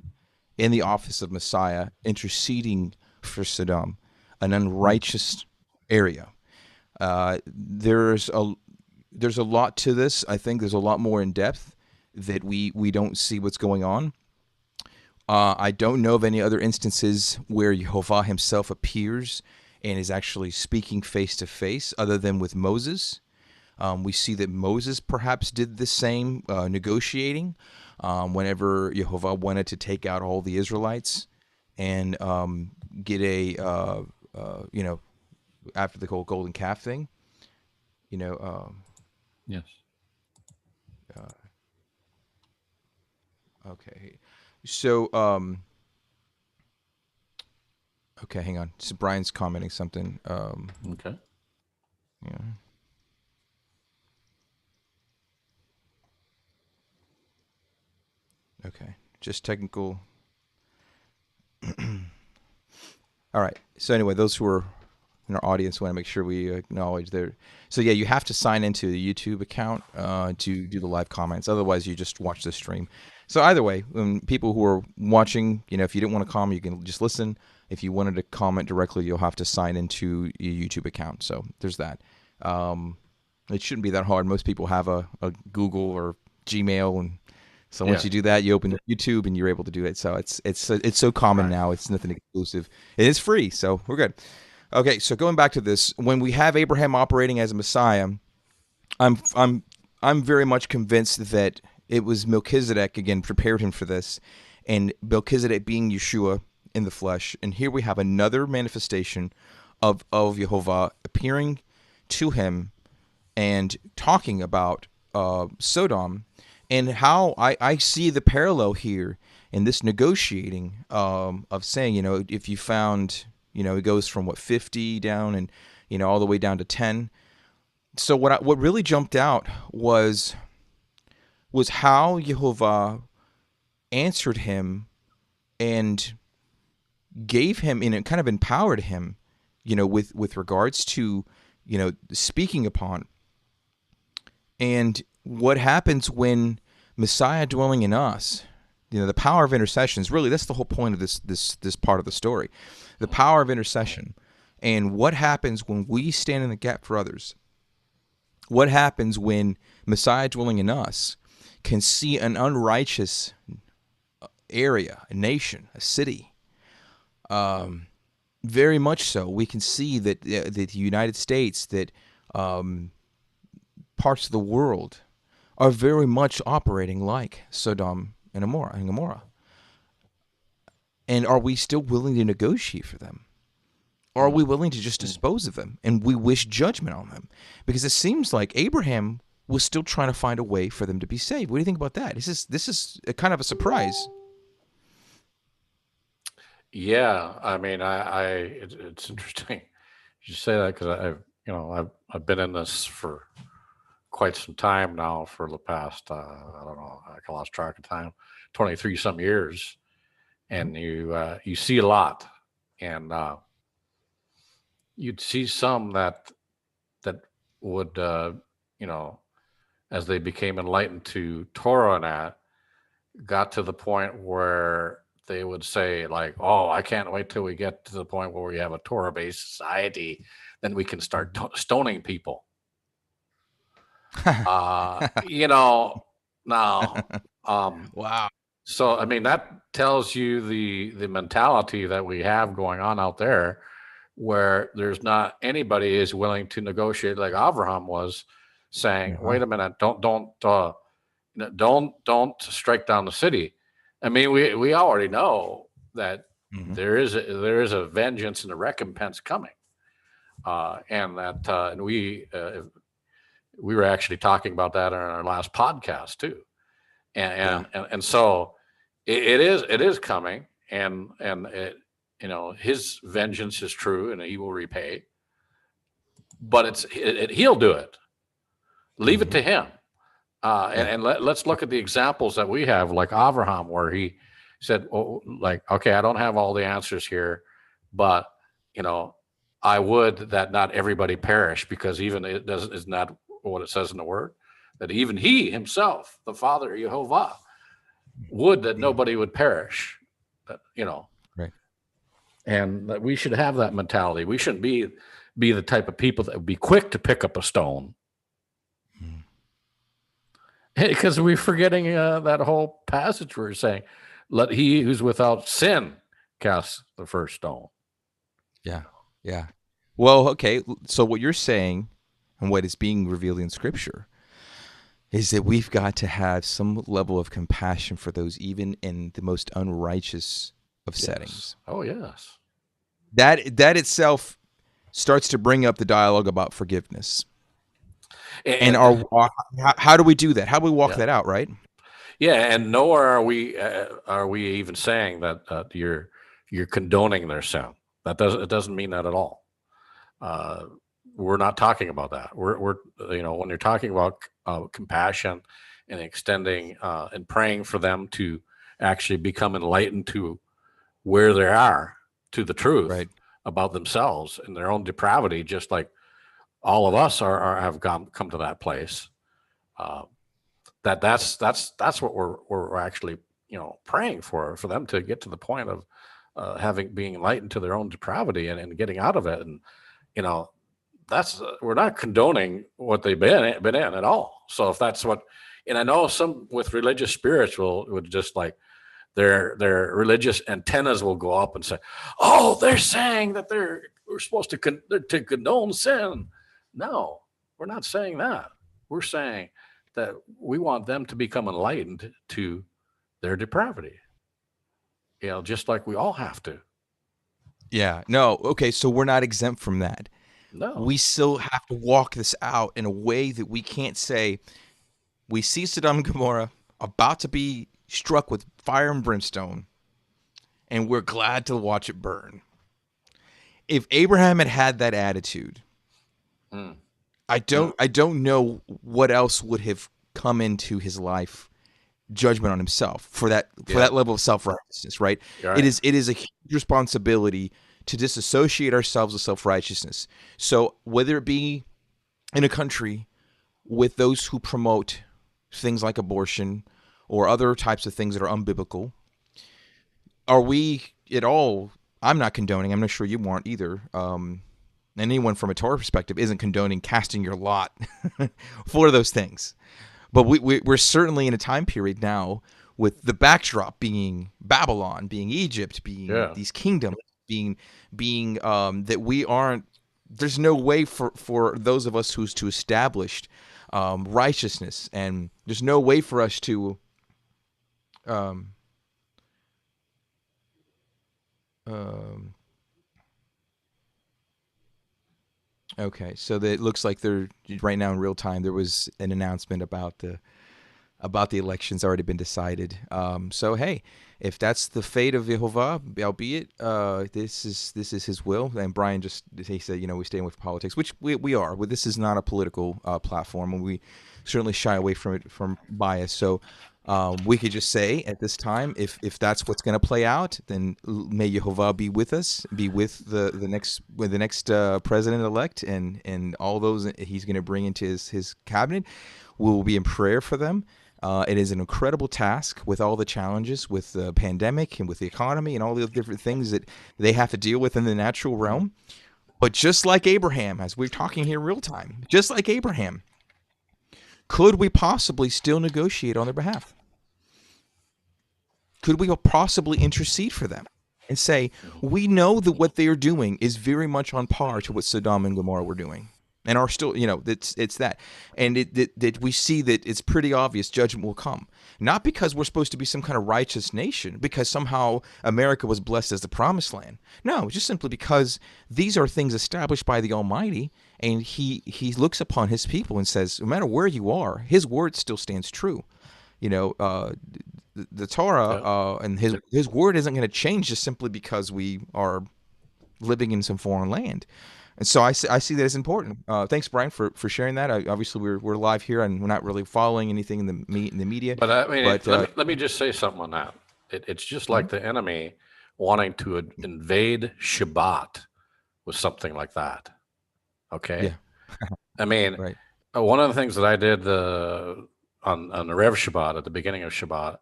Speaker 2: in the office of Messiah, interceding for Sodom, an unrighteous area. There's a lot to this. I think there's a lot more in depth that we don't see what's going on. I don't know of any other instances where Jehovah himself appears and is actually speaking face to face, other than with Moses. We see that Moses perhaps did the same, negotiating whenever Jehovah wanted to take out all the Israelites and get you know, after the whole golden calf thing, you know.
Speaker 1: Yes.
Speaker 2: Okay, so okay, hang on. So Brian's commenting something.
Speaker 1: Okay.
Speaker 2: Yeah. Okay, just technical. All right. So anyway, those who are in our audience want to make sure we acknowledge their. So yeah, you have to sign into the YouTube account to do the live comments. Otherwise, you just watch the stream. So either way, when people who are watching, if you didn't want to comment, you can just listen. If you wanted to comment directly, you'll have to sign into your YouTube account. So there's that. It shouldn't be that hard. Most people have a Google or Gmail, and so once
Speaker 1: Yeah.
Speaker 2: you do that, you open YouTube and you're able to do it. So it's so common
Speaker 1: Right.
Speaker 2: now. It's nothing exclusive. It is free, so we're good. Okay, so going back to this, when we have Abraham operating as a Messiah, I'm I'm I'm very much convinced that it was Melchizedek again prepared him for this, and Melchizedek being Yeshua in the flesh. And here we have another manifestation of Jehovah appearing to him and talking about Sodom, and how I see the parallel here in this negotiating of saying, if you found, it goes from what 50 down and all the way down to 10. So what really jumped out was how Jehovah answered him and gave him and it kind of empowered him, with regards to, speaking upon. And what happens when Messiah dwelling in us, the power of intercession is really, that's the whole point of this part of the story, the power of intercession. And what happens when we stand in the gap for others? What happens when Messiah dwelling in us can see an unrighteous area, a nation, a city? Very much so. We can see that the United States, that parts of the world are very much operating like Sodom and Gomorrah. And are we still willing to negotiate for them? Or are we willing to just dispose of them and we wish judgment on them? Because it seems like Abraham was still trying to find a way for them to be saved. What do you think about that? This is a kind of a surprise.
Speaker 1: Yeah. I mean, it's interesting you say that because I've been in this for quite some time now for the past, I don't know, I lost track of time, 23 some years. And you see a lot. And you'd see some that would, as they became enlightened to Torah and that, got to the point where they would say like, "Oh, I can't wait till we get to the point where we have a Torah-based society, then we can start stoning people." Now,
Speaker 2: Wow.
Speaker 1: so I mean that tells you the mentality that we have going on out there, where there's not anybody is willing to negotiate like Abraham was saying,
Speaker 2: Uh-huh.
Speaker 1: "Wait a minute, don't strike down the city." I mean, we already know that
Speaker 2: Mm-hmm.
Speaker 1: there is a vengeance and a recompense coming, and that and we were actually talking about that in our last podcast too, and
Speaker 2: Yeah.
Speaker 1: and so it is coming, and his vengeance is true, and he will repay, but he'll do it. Leave it
Speaker 2: Mm-hmm.
Speaker 1: to him.
Speaker 2: Yeah.
Speaker 1: And let's look at the examples that we have, like Avraham, where he said, "Oh, like, okay, I don't have all the answers here, but you know, I would that not everybody perish, because even it doesn't is not what it says in the word, that even he himself, the Father Jehovah, would that
Speaker 2: Mm-hmm.
Speaker 1: nobody would perish." But,
Speaker 2: Right.
Speaker 1: and that we should have that mentality. We shouldn't be the type of people that would be quick to pick up a stone,
Speaker 2: Mm-hmm.
Speaker 1: because we're forgetting that whole passage where it's saying, "Let he who's without sin cast the first stone."
Speaker 2: Yeah. Yeah. Well, okay. So what you're saying, and what is being revealed in Scripture is that we've got to have some level of compassion for those even in the most unrighteous of settings.
Speaker 1: Oh, yes.
Speaker 2: That itself starts to bring up the dialogue about forgiveness. And how do we do that? How do we walk that out, right?
Speaker 1: Yeah, and nowhere are we even saying that you're condoning their sin. It doesn't mean that at all. We're not talking about that. We're when you're talking about compassion and extending and praying for them to actually become enlightened to where they are, to the truth about themselves and their own depravity, just like all of us have come to that place. That's what we're actually praying for them to get to the point of being enlightened to their own depravity and getting out of it. And that's we're not condoning what they've been in at all. So if that's what, and I know some with religious spirits would just like their religious antennas will go up and say, "Oh, they're saying that we're supposed to condone sin." No, we're not saying that. We're saying that we want them to become enlightened to their depravity. Just like we all have to.
Speaker 2: Yeah. No. Okay. So we're not exempt from that.
Speaker 1: No.
Speaker 2: We still have to walk this out in a way that we can't say we see Sodom and Gomorrah about to be struck with fire and brimstone, and we're glad to watch it burn. If Abraham had that attitude, I don't know what else would have come into his life, judgment on himself for that level of self-righteousness, right? It is a huge responsibility to disassociate ourselves with self-righteousness. So whether it be in a country with those who promote things like abortion or other types of things that are unbiblical, are we at all? I'm not condoning. I'm not sure you aren't either. Anyone from a Torah perspective isn't condoning casting your lot for those things. But we're certainly in a time period now with the backdrop being Babylon, being Egypt, being these kingdoms, being that we aren't. There's no way for those of us who's to establish righteousness, and there's no way for us to okay, so it looks like they're right now in real time. There was an announcement about the elections already been decided. So hey, if that's the fate of Yehovah, albeit this is His will. And Brian he said, we stay with politics, which we are. But this is not a political platform, and we certainly shy away from it from bias. So we could just say at this time, if that's what's going to play out, then may Yehovah be with us, be with the next president elect, and all those He's going to bring into his cabinet. We will be in prayer for them. It is an incredible task with all the challenges with the pandemic and with the economy and all the different things that they have to deal with in the natural realm. But just like Abraham, as we're talking here real time, just like Abraham, could we possibly still negotiate on their behalf? Could we possibly intercede for them and say, we know that what they are doing is very much on par to what Sodom and Gomorrah were doing? And are still, it's that. And that we see that it's pretty obvious judgment will come. Not because we're supposed to be some kind of righteous nation, because somehow America was blessed as the promised land. No, just simply because these are things established by the Almighty, and He looks upon His people and says, no matter where you are, His word still stands true. The Torah and His word isn't going to change just simply because we are living in some foreign land. And so I see that as important. Thanks, Brian, for sharing that. Obviously, we're live here, and we're not really following anything in the media.
Speaker 1: But I mean, let me just say something on that. It's just like the enemy wanting to invade Shabbat with something like that. Okay.
Speaker 2: Yeah.
Speaker 1: I mean, one of the things that I did on the Rev Shabbat at the beginning of Shabbat,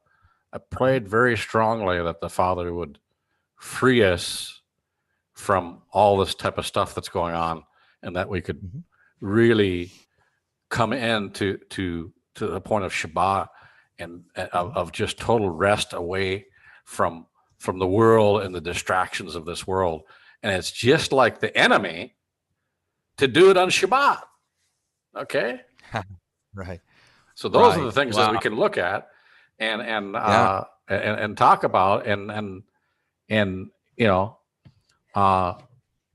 Speaker 1: I prayed very strongly that the Father would free us from all this type of stuff that's going on, and that we could really come in to the point of Shabbat and of just total rest away from the world and the distractions of this world. And it's just like the enemy to do it on Shabbat. Okay.
Speaker 2: Right.
Speaker 1: So those are the
Speaker 2: Right.
Speaker 1: things that
Speaker 2: Wow.
Speaker 1: we can look at and
Speaker 2: Yeah.
Speaker 1: and talk about and you know uh,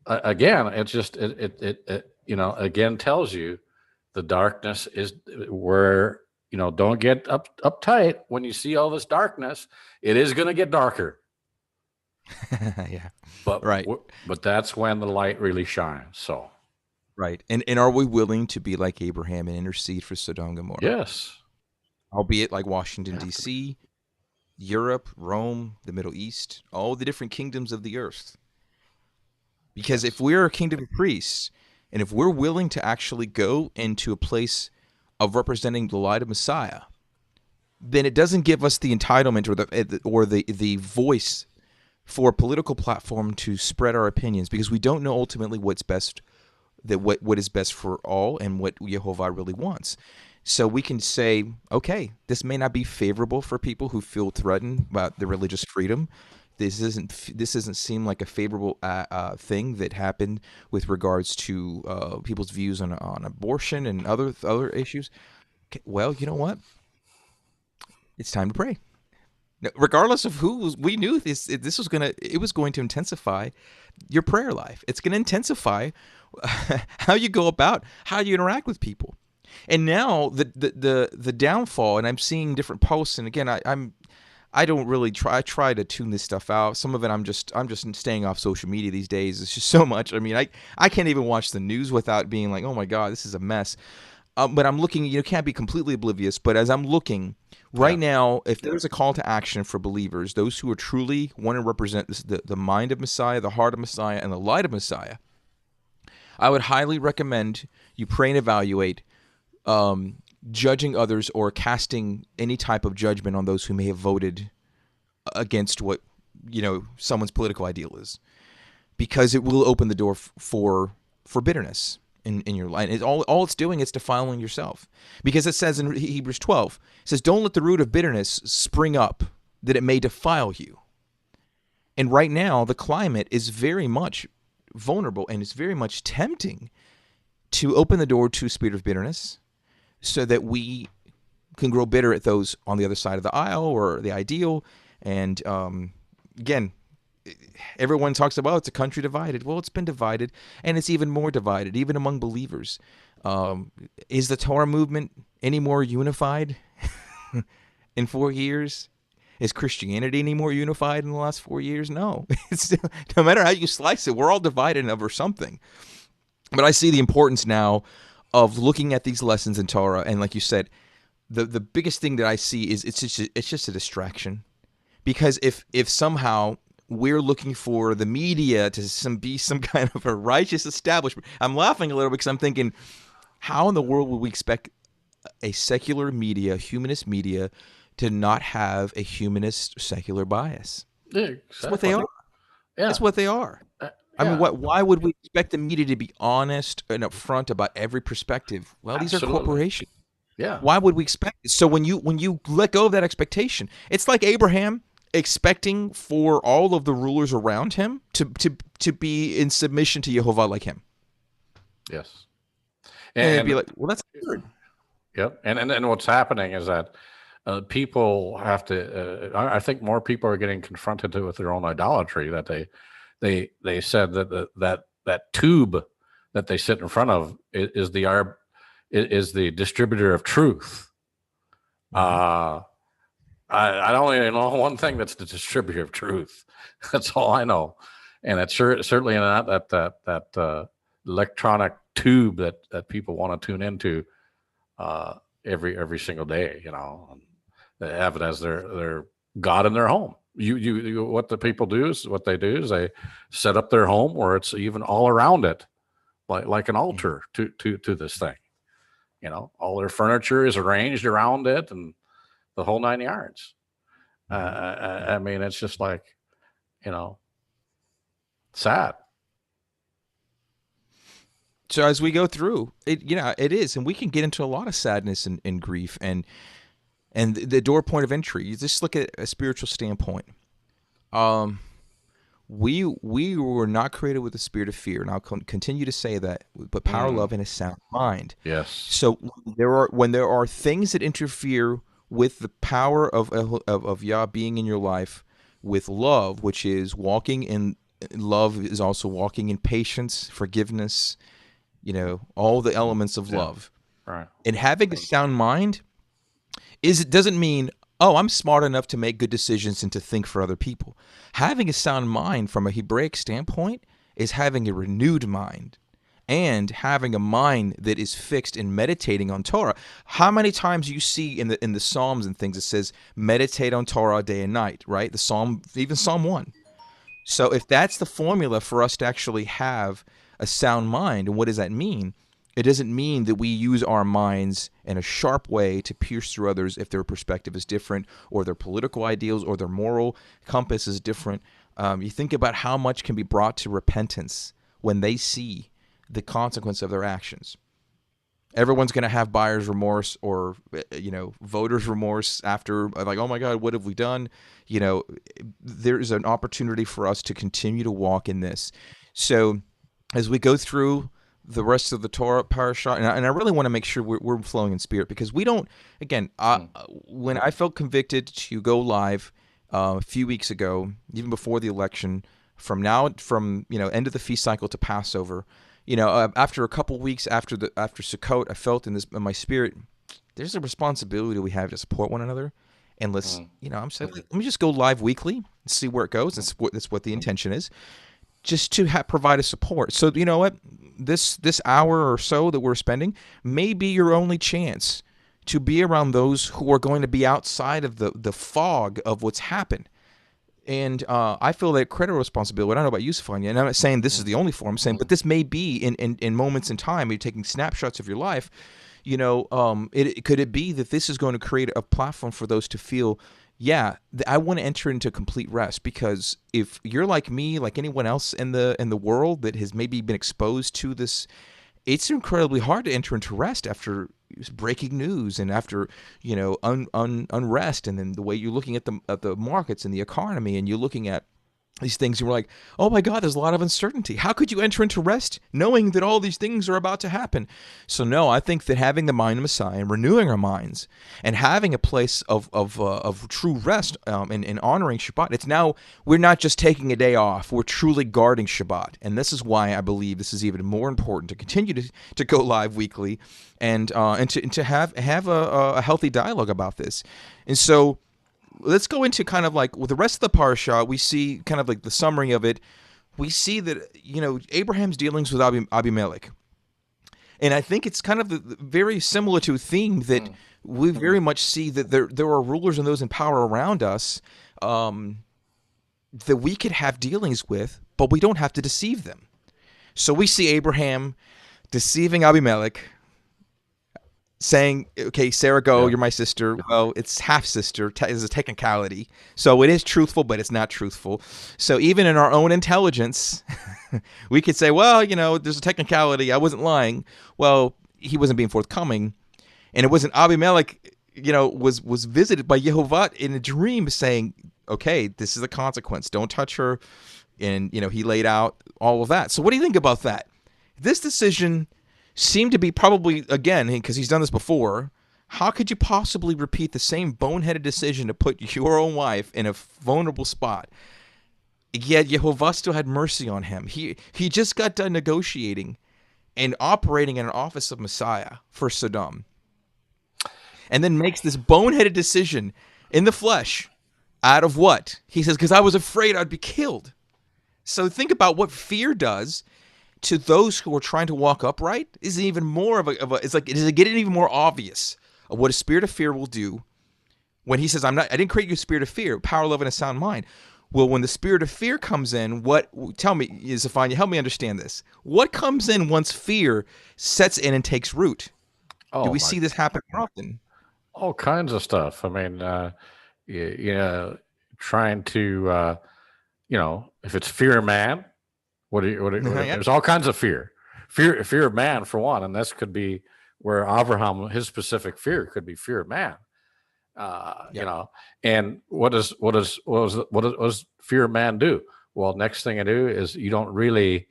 Speaker 1: again, it's just again tells you the darkness is where don't get uptight when you see all this darkness. It is going to get darker,
Speaker 2: Yeah.
Speaker 1: but
Speaker 2: Right.
Speaker 1: but that's when the light really shines. So
Speaker 2: Right. And are we willing to be like Abraham and intercede for Sodom and Gomorrah?
Speaker 1: yes,
Speaker 2: Albeit like Washington,
Speaker 1: have to be.
Speaker 2: D.C., Europe, Rome, the Middle East, all the different kingdoms of the earth. Because if
Speaker 1: Yes,
Speaker 2: we're a kingdom of priests, and if we're willing to actually go into a place of representing the light of Messiah, then it doesn't give us the entitlement or the voice for a political platform to spread our opinions, because we don't know ultimately what's best, that what is best for all and what Yehovah really wants. So we can say, okay, this may not be favorable for people who feel threatened about their religious freedom. This doesn't seem like a favorable thing that happened with regards to people's views on abortion and other issues. Okay, well, you know what? It's time to pray. Now, regardless of we knew this was going to intensify your prayer life. It's going to intensify how you go about, how you interact with people. And now the downfall, and I'm seeing different posts, and again, I don't really try. I try to tune this stuff out. Some of it I'm just staying off social media these days. It's just so much. I mean, I can't even watch the news without being like, oh my God, this is a mess. But I'm looking, can't be completely oblivious. But as I'm looking right
Speaker 1: yeah,
Speaker 2: now, if there's a call to action for believers, those who are truly want to represent the mind of Messiah, the heart of Messiah, and the light of Messiah, I would highly recommend you pray and evaluate judging others or casting any type of judgment on those who may have voted against what someone's political ideal is, because it will open the door for bitterness in your life. All it's doing is defiling yourself, because it says in Hebrews 12, it says, don't let the root of bitterness spring up, that it may defile you. And right now the climate is very much vulnerable, and it's very much tempting to open the door to a spirit of bitterness, so that we can grow bitter at those on the other side of the aisle or the ideal. And again, everyone talks about, it's a country divided. Well, it's been divided, and it's even more divided, even among believers. Is the Torah movement any more unified in 4 years? Is Christianity any more unified in the last 4 years? No. It's no matter how you slice it, we're all divided over something. But I see the importance now of looking at these lessons in Torah, and like you said, the biggest thing that I see is it's just a distraction. Because if somehow we're looking for the media to be some kind of a righteous establishment, I'm laughing a little bit because I'm thinking, how in the world would we expect a secular media, humanist media, to not have a humanist secular bias?
Speaker 1: yeah,
Speaker 2: That's what they
Speaker 1: exactly.
Speaker 2: are.
Speaker 1: Yeah,
Speaker 2: That's what they are. I mean,
Speaker 1: yeah,
Speaker 2: why would we expect the media to be honest and upfront about every perspective? Well, these are
Speaker 1: absolutely.
Speaker 2: corporations.
Speaker 1: Yeah,
Speaker 2: Why would we expect it? So when you let go of that expectation, it's like Abraham expecting for all of the rulers around him to be in submission to Jehovah like him.
Speaker 1: yes,
Speaker 2: And it'd be
Speaker 1: and
Speaker 2: like, well, that's absurd.
Speaker 1: yep, and what's happening is that people have to. I think more people are getting confronted with their own idolatry. That they said that tube that they sit in front of is the distributor of truth.
Speaker 2: Mm-hmm.
Speaker 1: Uh, I don't even know one thing that's the distributor of truth. That's all I know, and it's certainly not that electronic tube that people want to tune into uh, every single day. And they have it as their God in their home. What the people do is what they do is they set up their home where it's even all around it, like an
Speaker 2: Mm-hmm.
Speaker 1: altar to this thing. All their furniture is arranged around it, and the whole 9 yards.
Speaker 2: Mm-hmm.
Speaker 1: I mean, it's just like you know, sad.
Speaker 2: So as we go through it, it is, and we can get into a lot of sadness and grief, and the door point of entry. You just look at a spiritual standpoint. Um, We were not created with the spirit of fear, and I'll continue to say that, but power,
Speaker 1: Mm,
Speaker 2: love, and a sound mind.
Speaker 1: yes.
Speaker 2: So when there are things that interfere with the power of Yah being in your life, with love, which is walking in love, is also walking in patience, forgiveness, all the elements of
Speaker 1: Yeah.
Speaker 2: love.
Speaker 1: Right.
Speaker 2: And having a sound mind it doesn't mean, oh, I'm smart enough to make good decisions and to think for other people. Having a sound mind from a Hebraic standpoint is having a renewed mind and having a mind that is fixed in meditating on Torah. How many times you see in the Psalms and things it says meditate on Torah day and night, right? The Psalm, even Psalm 1. So if that's the formula for us to actually have a sound mind, and what does that mean? It doesn't mean that we use our minds in a sharp way to pierce through others if their perspective is different, or their political ideals, or their moral compass is different. You think about how much can be brought to repentance when they see the consequence of their actions. Everyone's going to have buyer's remorse, or voter's remorse after, like, oh my God, what have we done? There's an opportunity for us to continue to walk in this. So as we go through the rest of the Torah parasha, and I really want to make sure we're flowing in spirit, because we don't, again,
Speaker 1: Mm,
Speaker 2: when I felt convicted to go live a few weeks ago, even before the election, from end of the feast cycle to Passover, after a couple weeks after Sukkot, I felt in my spirit, there's a responsibility we have to support one another. And
Speaker 1: mm,
Speaker 2: I'm saying, let me just go live weekly and see where it goes. That's what the intention is, just to provide a support. So you know what, this hour or so that we're spending may be your only chance to be around those who are going to be outside of the fog of what's happened. And I feel that critical responsibility. I don't know about you, Stefania, and I'm not saying this is
Speaker 1: mm,
Speaker 2: the only form. I'm saying, but this may be in moments in time. You're taking snapshots of your life. Could it be that this is going to create a platform for those to feel, yeah, I want to enter into complete rest? Because if you're like me, like anyone else in the world that has maybe been exposed to this, it's incredibly hard to enter into rest after breaking news and after unrest, and then the way you're looking at the markets and the economy, and you're looking at these things, and we're like, oh my God, there's a lot of uncertainty. How could you enter into rest knowing that all these things are about to happen? So no, I think that having the mind of Messiah and renewing our minds and having a place of true rest, and honoring Shabbat, it's now, we're not just taking a day off, we're truly guarding Shabbat. And this is why I believe this is even more important to continue to go live weekly, and to have a healthy dialogue about this. And so let's go into kind of like with the rest of the parsha. We see kind of like the summary of it. We see that Abraham's dealings with Abimelech, and I think it's kind of very similar to a theme that
Speaker 1: mm.
Speaker 2: we very much see, that there are rulers and those in power around us, that we could have dealings with, but we don't have to deceive them. So we see Abraham deceiving Abimelech, saying, okay, Sarah, go,
Speaker 1: Yeah.
Speaker 2: you're my sister. Well, it's half sister, is a technicality. So it is truthful, but it's not truthful. So even in our own intelligence, we could say, well, there's a technicality. I wasn't lying. Well, he wasn't being forthcoming. And it wasn't Abimelech, was visited by Yehovah in a dream saying, okay, this is a consequence. Don't touch her. And, he laid out all of that. So what do you think about that? This decision seemed to be probably, again, because he's done this before, how could you possibly repeat the same boneheaded decision to put your own wife in a vulnerable spot? Yet Yehovah still had mercy on him. He just got done negotiating and operating in an office of Messiah for Sodom, and then makes this boneheaded decision in the flesh. Out of what? He says, because I was afraid I'd be killed. So think about what fear does to those who are trying to walk upright. Is even more of a it's like, does it get even more obvious of what a spirit of fear will do when he says, I didn't create you a spirit of fear, power, love, and a sound mind. Well, when the spirit of fear comes in, tell me, Zephaniah, help me understand this. What comes in once fear sets in and takes root? Do
Speaker 1: Oh
Speaker 2: we
Speaker 1: my,
Speaker 2: see this happen more often?
Speaker 1: all kinds of stuff. I mean, trying to, if it's fear of man,
Speaker 2: Yep.
Speaker 1: there's all kinds of fear. Fear of man for one, and this could be where Abraham, his specific fear could be fear of man. Uh, you
Speaker 2: Yep.
Speaker 1: know, and what does fear of man do? Well, next thing I do is you don't really,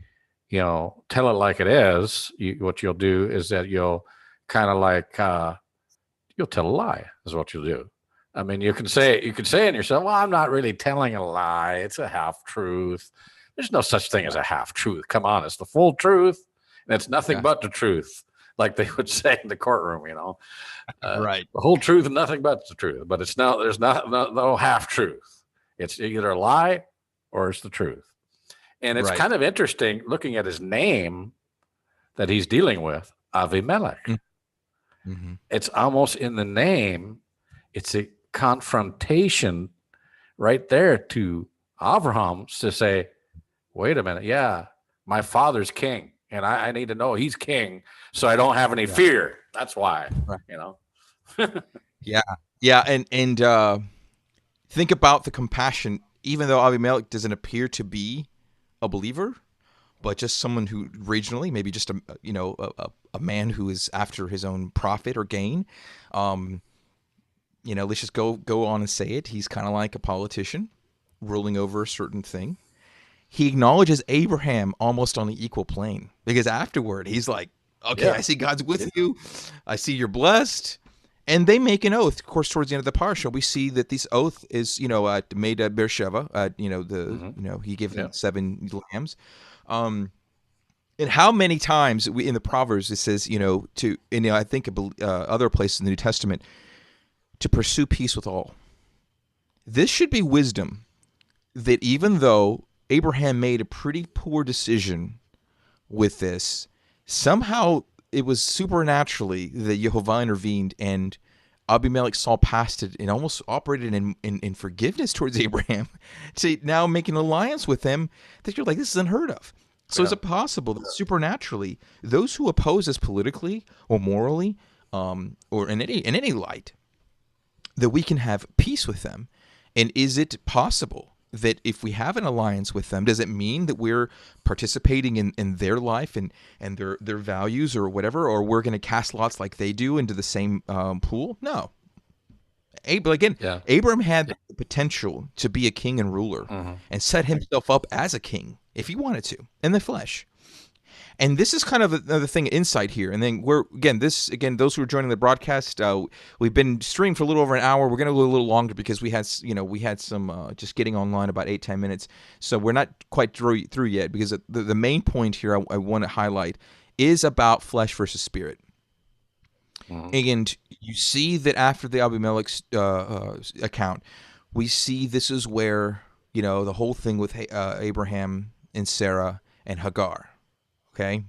Speaker 1: tell it like it is. What you'll do is that you'll kind of like you'll tell a lie is what you'll do. I mean, you can say in yourself, well, I'm not really telling a lie. It's a half truth. There's no such thing as
Speaker 2: Right.
Speaker 1: a half truth. Come on, it's the full truth, and it's nothing
Speaker 2: Yeah.
Speaker 1: but the truth, like they would say in the courtroom.
Speaker 2: Right.
Speaker 1: The whole truth and nothing but the truth. But it's not. There's no half truth. It's either a lie or it's the truth. And it's
Speaker 2: Right.
Speaker 1: kind of interesting looking at his name that he's dealing with, Avimelech.
Speaker 2: Mm-hmm.
Speaker 1: It's almost in the name. It's a confrontation right there to Abraham to say, wait a minute, yeah, my father's king, and I need to know he's king so I don't have any
Speaker 2: Yeah.
Speaker 1: fear. That's why,
Speaker 2: Right.
Speaker 1: you know.
Speaker 2: Yeah. Yeah. And think about the compassion. Even though Abimelech doesn't appear to be a believer, but just someone who regionally, maybe just a man who is after his own profit or gain. Um, let's just go on and say it. He's kind of like a politician ruling over a certain thing. He acknowledges Abraham almost on the equal plane because afterward he's like, okay, I
Speaker 1: Yeah.
Speaker 2: see God's with you. I see you're blessed. And they make an oath. Of course, towards the end of the parsha, we see that this oath is, made at Beersheba. He gave them
Speaker 1: Yeah.
Speaker 2: 7 lambs. And how many times in the Proverbs it says, I think other places in the New Testament, to pursue peace with all. This should be wisdom that even though Abraham made a pretty poor decision with this, somehow it was supernaturally that Jehovah intervened and Abimelech saw past it and almost operated in forgiveness towards Abraham to now make an alliance with him that you're like, this is unheard of. So is
Speaker 1: Yeah.
Speaker 2: it possible that supernaturally those who oppose us politically or morally or in any light, that we can have peace with them? And is it possible that if we have an alliance with them, does it mean that we're participating in their life and their values or whatever, or we're going to cast lots like they do into the same pool? No. Again,
Speaker 1: Yeah.
Speaker 2: Abram had the potential to be a king and ruler
Speaker 1: Mhm.
Speaker 2: and set himself up as a king if he wanted to in the flesh. And this is kind of another thing, insight here. And then those who are joining the broadcast, we've been streaming for a little over an hour. We're going to go a little longer because we had some just getting online about 8-10 minutes. So we're not quite through yet because the main point here I want to highlight is about flesh versus spirit.
Speaker 1: Mhm.
Speaker 2: And you see that after the Abimelech's account, we see this is where, the whole thing with Abraham and Sarah and Hagar. Okay,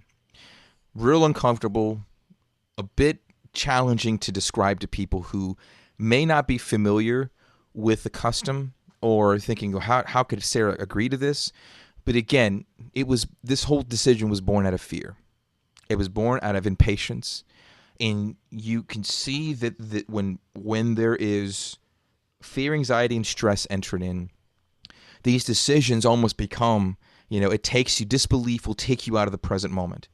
Speaker 2: real uncomfortable, a bit challenging to describe to people who may not be familiar with the custom or thinking, well, how could Sarah agree to this? But again, this whole decision was born out of fear. It was born out of impatience, and you can see that when there is fear, anxiety, and stress entered in, these decisions almost become, it takes you, disbelief will take you out of the present moment.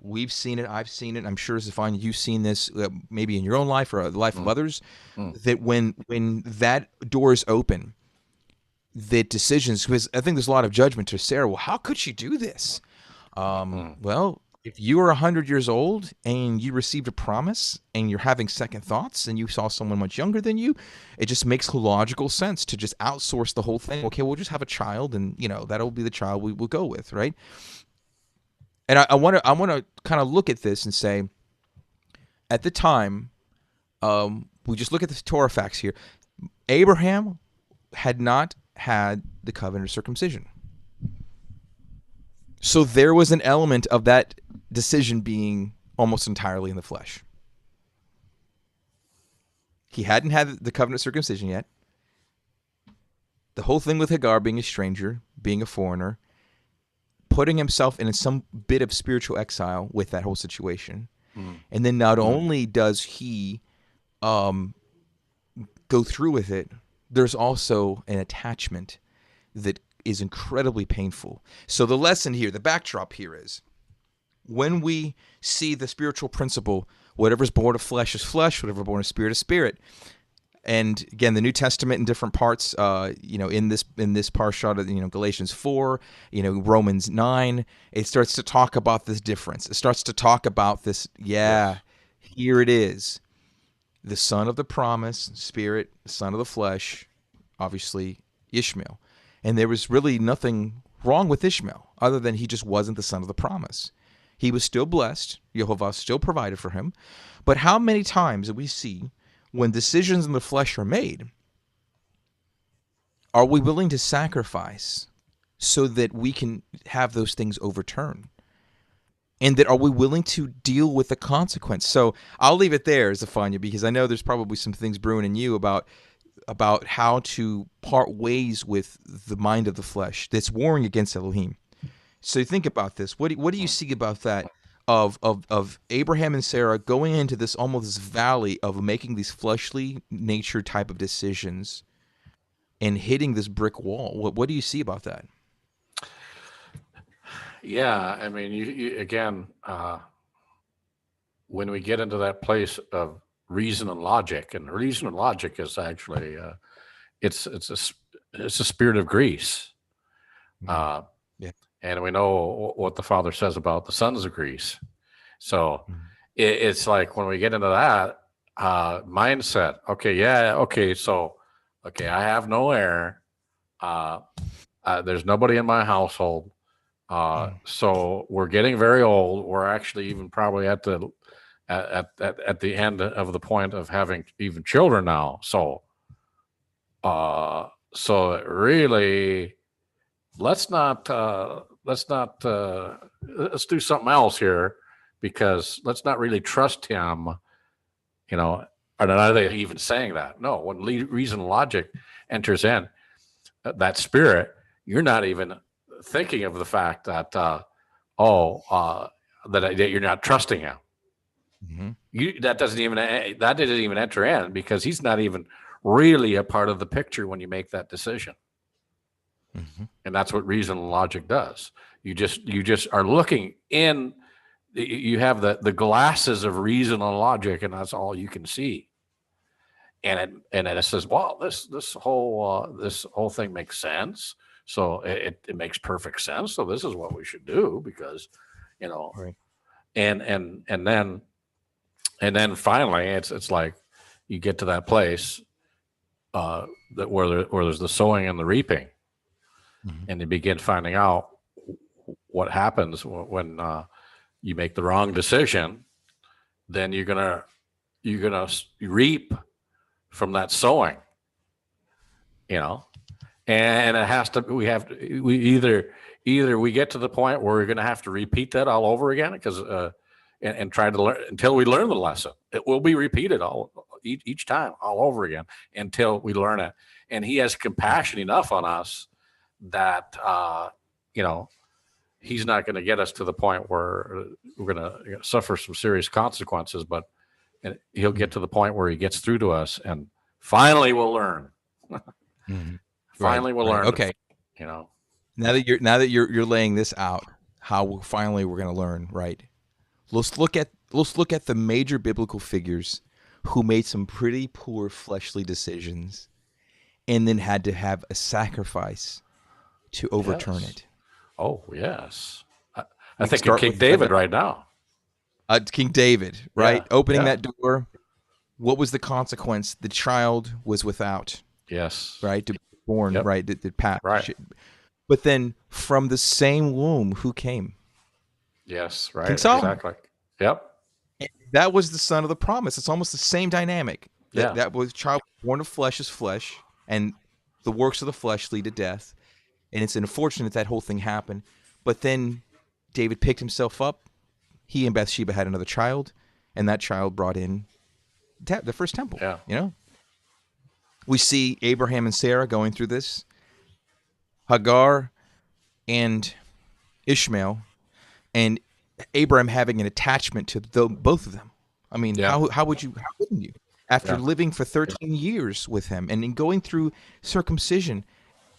Speaker 2: We've seen it. I've seen it. I'm sure, Stefan, you've seen this maybe in your own life or the life of others, that when that door is open, that decisions, because I think there's a lot of judgment to Sarah. Well, how could she do this? Well, if you are 100 years old and you received a promise and you're having second thoughts and you saw someone much younger than you, it just makes logical sense to just outsource the whole thing. Okay, we'll just have a child and, that'll be the child we will go with, right? And I want to kind of look at this and say, at the time, we just look at the Torah facts here. Abraham had not had the covenant of circumcision. So there was an element of that decision being almost entirely in the flesh. He hadn't had the covenant of circumcision yet. The whole thing with Hagar being a stranger, being a foreigner, putting himself in some bit of spiritual exile with that whole situation. And then not only does he go through with it, there's also an attachment that is incredibly painful. So the lesson here, the backdrop here is, when we see the spiritual principle, whatever's born of flesh is flesh, whatever born of spirit is spirit, And again, the New Testament in different parts, in this parsha, Galatians 4, Romans 9, it starts to talk about this difference. It starts to talk about this. Yeah,
Speaker 1: Yes.
Speaker 2: here it is. The son of the promise, spirit, son of the flesh, obviously Ishmael. And there was really nothing wrong with Ishmael other than he just wasn't the son of the promise. He was still blessed. Jehovah still provided for him. But how many times do we see when decisions in the flesh are made, are we willing to sacrifice so that we can have those things overturned? And that are we willing to deal with the consequence? So I'll leave it there, Zephaniah, because I know there's probably some things brewing in you about how to part ways with the mind of the flesh that's warring against Elohim. So think about this. What do you see about that of Abraham and Sarah going into this almost this valley of making these fleshly nature type of decisions and hitting this brick wall? What do you see about that?
Speaker 1: Yeah, I mean, again, when we get into that place of reason and logic, and reason and logic is actually it's a spirit of grease, uh,
Speaker 2: Yeah.
Speaker 1: and we know what the Father says about the sons of grease. So
Speaker 2: Mhm.
Speaker 1: it's like when we get into that mindset. Okay, yeah, okay, so okay, I have no heir. Uh, there's nobody in my household.
Speaker 2: Mm.
Speaker 1: So we're getting very old. We're actually even probably at the end of the point of having even children now. So really, let's not let's do something else here, because let's not really trust him. You know, or are they even saying that? No, when reason and logic enters in, that spirit, you're not even thinking of the fact that oh, that you're not trusting him.
Speaker 2: Mm-hmm.
Speaker 1: That didn't even enter in, because he's not even really a part of the picture when you make that decision.
Speaker 2: Mm-hmm.
Speaker 1: And that's what reason and logic does. You just are looking in. You have the glasses of reason and logic, and that's all you can see. And it says, well, this whole thing makes sense. So it makes perfect sense. So this is what we should do, because you know
Speaker 2: Right.
Speaker 1: and then finally it's like you get to that place that where there's the sowing and the reaping,
Speaker 2: Mm-hmm.
Speaker 1: and you begin finding out what happens when you make the wrong decision. Then you're gonna reap from that sowing, you know. And it has to. We either we get to the point where we're going to have to repeat that all over again, because and try to learn until we learn the lesson. It will be repeated each time all over again until we learn it. And he has compassion enough on us that you know he's not going to get us to the point where we're going to suffer some serious consequences, but he'll get to the point where he gets through to us, and finally we'll learn.
Speaker 2: Mm-hmm. Right.
Speaker 1: Finally we'll
Speaker 2: Right.
Speaker 1: learn.
Speaker 2: Okay.
Speaker 1: You know.
Speaker 2: Now that you're laying this out, how finally we're going to learn, right? Let's look at the major biblical figures who made some pretty poor fleshly decisions and then had to have a sacrifice to overturn
Speaker 1: Yes.
Speaker 2: it.
Speaker 1: Oh, yes. I
Speaker 2: We can
Speaker 1: think of
Speaker 2: start
Speaker 1: King
Speaker 2: with
Speaker 1: David right now.
Speaker 2: King David,
Speaker 1: Yeah.
Speaker 2: right? Opening
Speaker 1: Yeah.
Speaker 2: that door. What was the consequence? The child was without,
Speaker 1: Yes.
Speaker 2: right? To be born,
Speaker 1: Yep.
Speaker 2: right? That
Speaker 1: Right.
Speaker 2: passed. But then from the same womb, who came?
Speaker 1: Yes.
Speaker 2: King
Speaker 1: Right.
Speaker 2: Solomon.
Speaker 1: Exactly. Yep.
Speaker 2: That was the son of the promise. It's almost the same dynamic. That
Speaker 1: Yeah.
Speaker 2: that was child born of flesh is flesh, and the works of the flesh lead to death. And it's unfortunate that whole thing happened. But then David picked himself up. He and Bathsheba had another child, and that child brought in the first temple.
Speaker 1: Yeah.
Speaker 2: We see Abraham and Sarah going through this. Hagar and Ishmael, and Abraham having an attachment to both of them. I mean,
Speaker 1: Yeah.
Speaker 2: how wouldn't you? After
Speaker 1: Yeah.
Speaker 2: living for 13 years with him and in going through circumcision,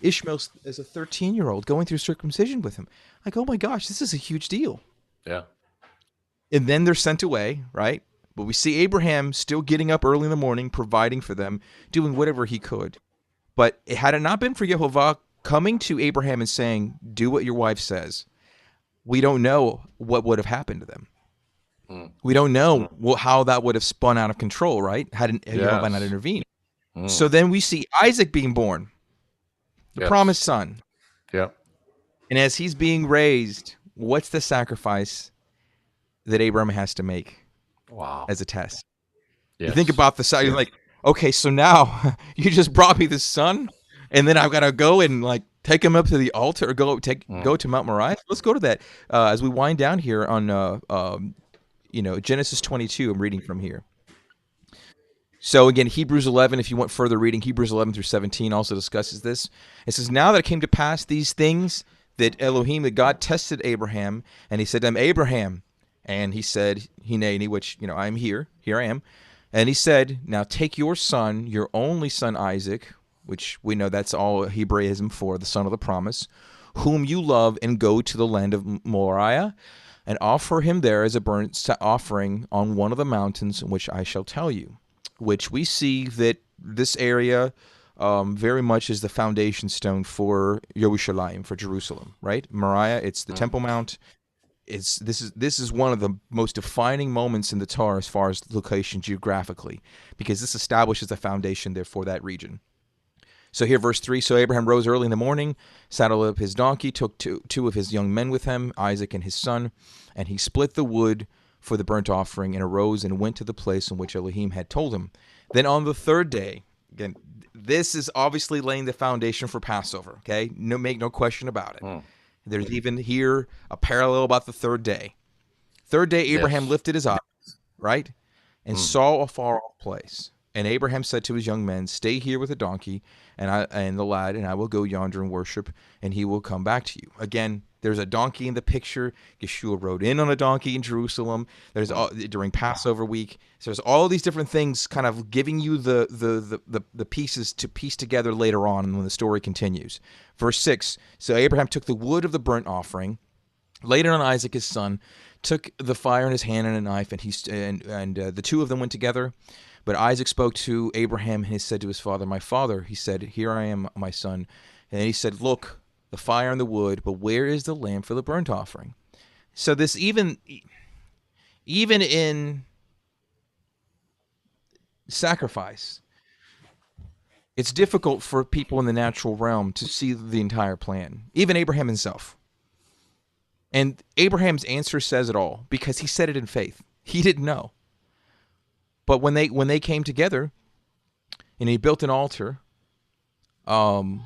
Speaker 2: Ishmael as a 13-year-old going through circumcision with him. Like, oh my gosh, this is a huge deal.
Speaker 1: Yeah.
Speaker 2: And then they're sent away, right? But we see Abraham still getting up early in the morning, providing for them, doing whatever he could. But had it not been for Yehovah coming to Abraham and saying, do what your wife says, we don't know what would have happened to them. We don't know how that would have spun out of control, right? Had Yehovah not
Speaker 1: Yes.
Speaker 2: intervened. So then we see Isaac being born, the
Speaker 1: Yes.
Speaker 2: promised son.
Speaker 1: Yep.
Speaker 2: And as he's being raised, what's the sacrifice that Abraham has to make
Speaker 1: Wow.
Speaker 2: as a test?
Speaker 1: Yes.
Speaker 2: You think about the side, you're like, okay, so now you just brought me this son, and then I've got to go and like take him up to the altar or go to Mount Moriah. Let's go to that as we wind down here on Genesis 22. I'm reading from here. So again, Hebrews 11, if you want further reading, Hebrews 11 through 17 also discusses this. It says, now that it came to pass these things that Elohim, that God tested Abraham, and he said to him, Abraham, and he said, Hineni, which, I'm here I am. And he said, now take your son, your only son Isaac, which we know that's all Hebraism for the son of the promise, whom you love, and go to the land of Moriah, and offer him there as a burnt offering on one of the mountains which I shall tell you. Which we see that this area very much is the foundation stone for Yerushalayim, for Jerusalem, right? Moriah, it's the Temple Mount. This is one of the most defining moments in the Torah as far as location geographically, because this establishes the foundation there for that region. So here, verse 3, so Abraham rose early in the morning, saddled up his donkey, took two of his young men with him, Isaac and his son, and he split the wood for the burnt offering, and arose and went to the place in which Elohim had told him. Then on the third day, again, this is obviously laying the foundation for Passover, okay? Make no question about it. There's even here a parallel about the third day. Third day, Abraham lifted his eyes, right, and saw a far-off place. And Abraham said to his young men, stay here with the donkey and the lad, and I will go yonder and worship, and he will come back to you. Again, there's a donkey in the picture. Yeshua rode in on a donkey in Jerusalem. There's during Passover week. So there's all these different things kind of giving you the pieces to piece together later on when the story continues. Verse 6, so Abraham took the wood of the burnt offering, laid it on Isaac his son, took the fire in his hand and a knife, and the two of them went together. But Isaac spoke to Abraham, and he said to his father, my father, he said, here I am, my son. And he said, look, the fire and the wood, but where is the lamb for the burnt offering? So this even in sacrifice, it's difficult for people in the natural realm to see the entire plan, even Abraham himself. And Abraham's answer says it all, because he said it in faith. He didn't know. But when they came together, and he built an altar, so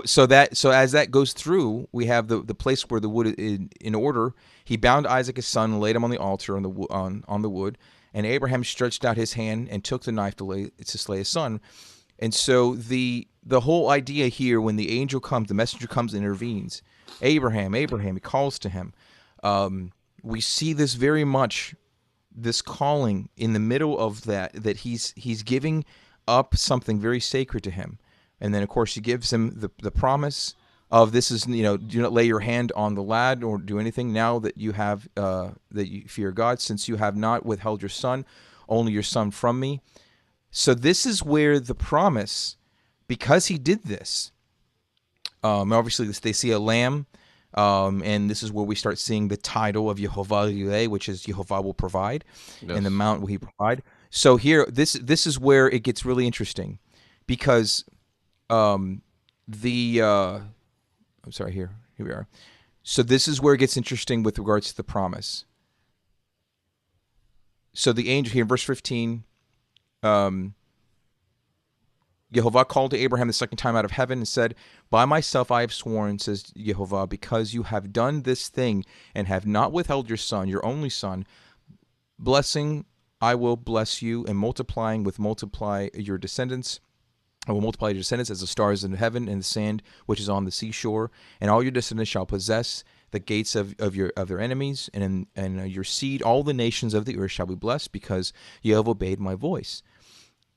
Speaker 2: as that goes through, we have the place where the wood is in order. He bound Isaac his son and laid him on the altar on the wood, and Abraham stretched out his hand and took the knife to slay his son. And so the whole idea here, when the angel comes, the messenger comes and intervenes, Abraham, he calls to him. We see this very much, this calling in the middle of that he's giving up something very sacred to him. And then, of course, he gives him the promise of this is, do not lay your hand on the lad or do anything now that you have, that you fear God, since you have not withheld your son, only your son from me. So this is where the promise, because he did this, obviously they see a lamb, and this is where we start seeing the title of Yehovah Yireh, which is Yehovah will provide, and the mount will he provide. So here, this is where it gets really interesting, because I'm sorry, here we are. So this is where it gets interesting with regards to the promise. So the angel here in verse 15, Yehovah called to Abraham the second time out of heaven and said, by myself I have sworn, says Yehovah, because you have done this thing and have not withheld your son, your only son, blessing I will bless you, and multiplying with multiply your descendants. I will multiply your descendants as the stars in heaven and the sand which is on the seashore, and all your descendants shall possess the gates of their enemies, and your seed, all the nations of the earth shall be blessed, because you have obeyed my voice.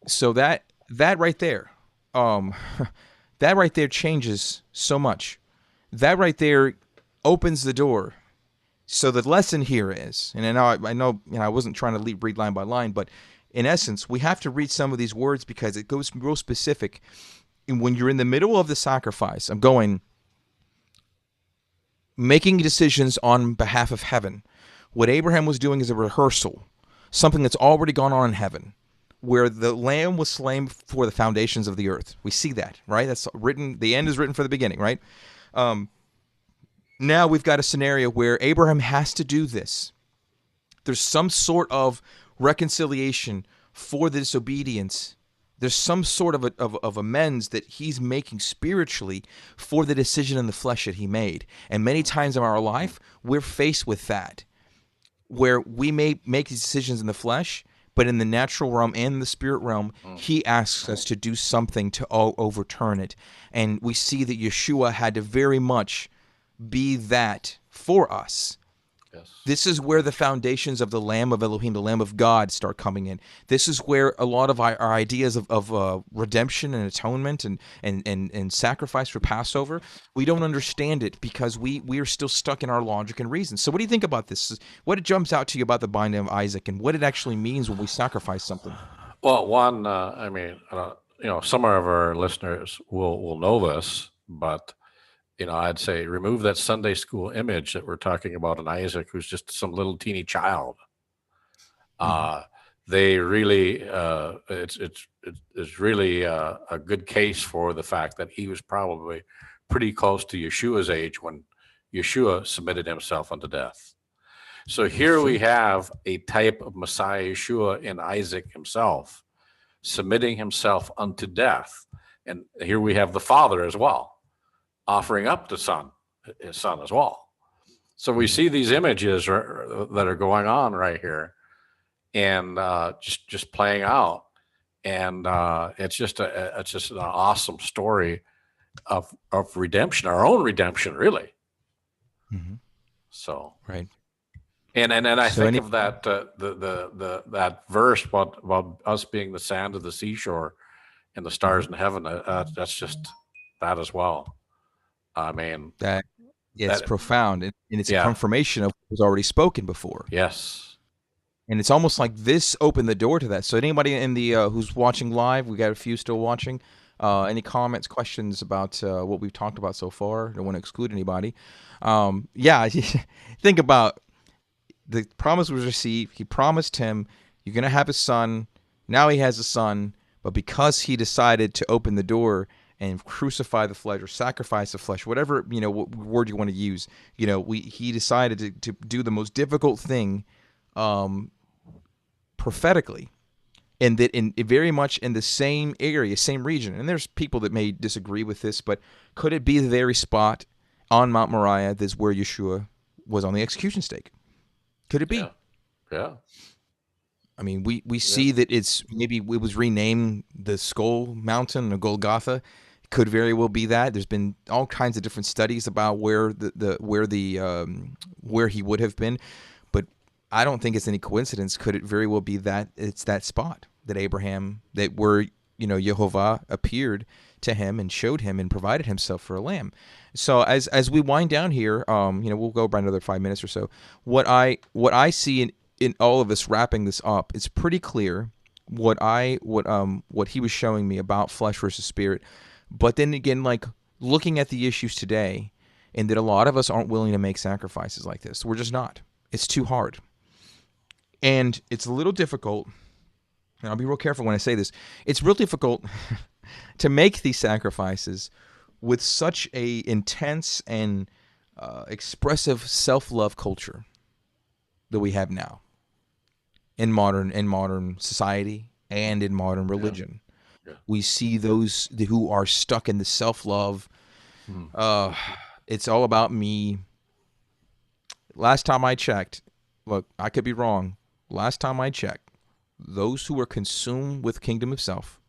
Speaker 2: So that right there, that right there changes so much. That right there opens the door So the lesson here is, and I know, I wasn't trying to read line by line, but in essence, we have to read some of these words because it goes real specific. And when you're in the middle of the sacrifice, I'm going making decisions on behalf of heaven. What Abraham was doing is a rehearsal, something that's already gone on in heaven, where the lamb was slain for the foundations of the earth. We see that, right? That's written. The end is written for the beginning, right? Now we've got a scenario where Abraham has to do this. There's some sort of reconciliation for the disobedience. There's some sort of amends that he's making spiritually for the decision in the flesh that he made. And many times in our life, we're faced with that, where we may make these decisions in the flesh, but in the natural realm and the spirit realm, he asks us to do something to overturn it. And we see that Yeshua had to very much be that for us.
Speaker 1: Yes.
Speaker 2: This is where the foundations of the Lamb of Elohim, the Lamb of God, start coming in. This is where a lot of our ideas of redemption and atonement and sacrifice for Passover, we don't understand it because we are still stuck in our logic and reason. So what do you think about this? What jumps out to you about the binding of Isaac and what it actually means when we sacrifice something?
Speaker 1: Well, one, some of our listeners will know this, but I'd say remove that Sunday school image that we're talking about in Isaac, who's just some little teeny child. They really, it's really a good case for the fact that he was probably pretty close to Yeshua's age when Yeshua submitted himself unto death. So here we have a type of Messiah Yeshua in Isaac himself, submitting himself unto death. And here we have the Father as well, offering up the Son, his Son as well. So we see these images that are going on right here, and just playing out, and it's just an awesome story of redemption, our own redemption, really. So
Speaker 2: right.
Speaker 1: And I think of that that verse about us being the sand of the seashore and the stars in heaven. That's just that as well. I mean,
Speaker 2: it's profound, and it's a confirmation of what was already spoken before.
Speaker 1: Yes,
Speaker 2: and it's almost like this opened the door to that. So anybody in the who's watching live, we got a few still watching. Any comments, questions about what we've talked about so far? Don't want to exclude anybody. Think about. The promise was received. He promised him, you're going to have a son. Now he has a son. But because he decided to open the door and crucify the flesh or sacrifice the flesh, whatever, what word you want to use, he decided to do the most difficult thing prophetically. And that in very much in the same area, same region. And there's people that may disagree with this, but could it be the very spot on Mount Moriah that's where Yeshua was on the execution stake? Could it be?
Speaker 1: Yeah.
Speaker 2: I mean, we see that maybe it was renamed the Skull Mountain or Golgotha. It could very well be that. There's been all kinds of different studies about where where he would have been, but I don't think it's any coincidence. Could it very well be that it's that spot that where Yehovah appeared to him and showed him and provided himself for a lamb. So as we wind down here, we'll go about another 5 minutes or so. What I see in all of us wrapping this up, it's pretty clear what he was showing me about flesh versus spirit. But then again, like looking at the issues today, and that a lot of us aren't willing to make sacrifices like this. We're just not. It's too hard, and it's a little difficult. And I'll be real careful when I say this. It's real difficult to make these sacrifices with such a intense and expressive self-love culture that we have now in modern society and in modern religion. Yeah. We see those who are stuck in the self-love. It's all about me. Last time I checked, look, I could be wrong. Last time I checked, those who are consumed with kingdom of self,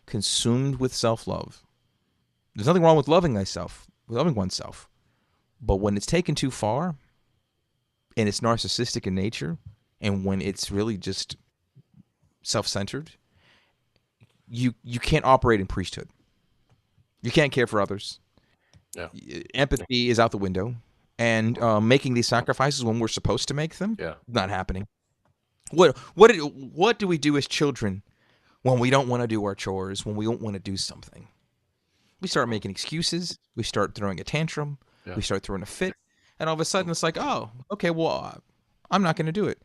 Speaker 2: consumed with self-love. There's nothing wrong with loving oneself. But when it's taken too far, and it's narcissistic in nature, and when it's really just self-centered, you can't operate in priesthood. You can't care for others. Yeah. Empathy is out the window. and making these sacrifices when we're supposed to make them.
Speaker 1: Yeah.
Speaker 2: Not happening. What do we do as children when we don't want to do our chores, when we don't want to do something? We start making excuses. We start throwing a tantrum.
Speaker 1: Yeah.
Speaker 2: We start throwing a fit. And all of a sudden it's like, oh, okay, well, I'm not going to do it.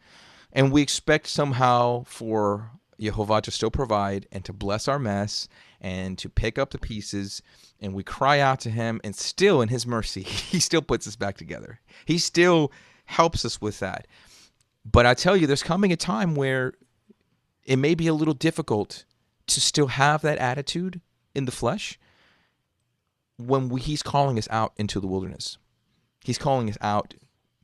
Speaker 2: And we expect somehow for Yehovah to still provide and to bless our mess and to pick up the pieces. And we cry out to him, and still in his mercy, he still puts us back together. He still helps us with that. But I tell you, there's coming a time where it may be a little difficult to still have that attitude in the flesh when he's calling us out into the wilderness. He's calling us out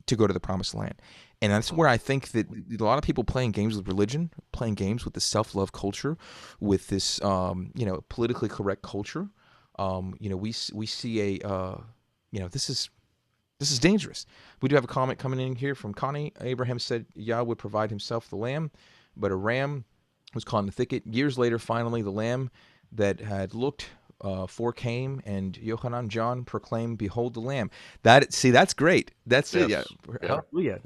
Speaker 2: to go to the promised land. And that's where I think that a lot of people playing games with religion, playing games with the self-love culture, with this, politically correct culture. We see this is dangerous. We do have a comment coming in here from Connie. Abraham said Yah would provide himself the lamb, but a ram was caught in the thicket. Years later, finally, the lamb that had looked for came, and Yohanan John proclaimed, "Behold the Lamb." That's great. That's it. Yeah. Hallelujah.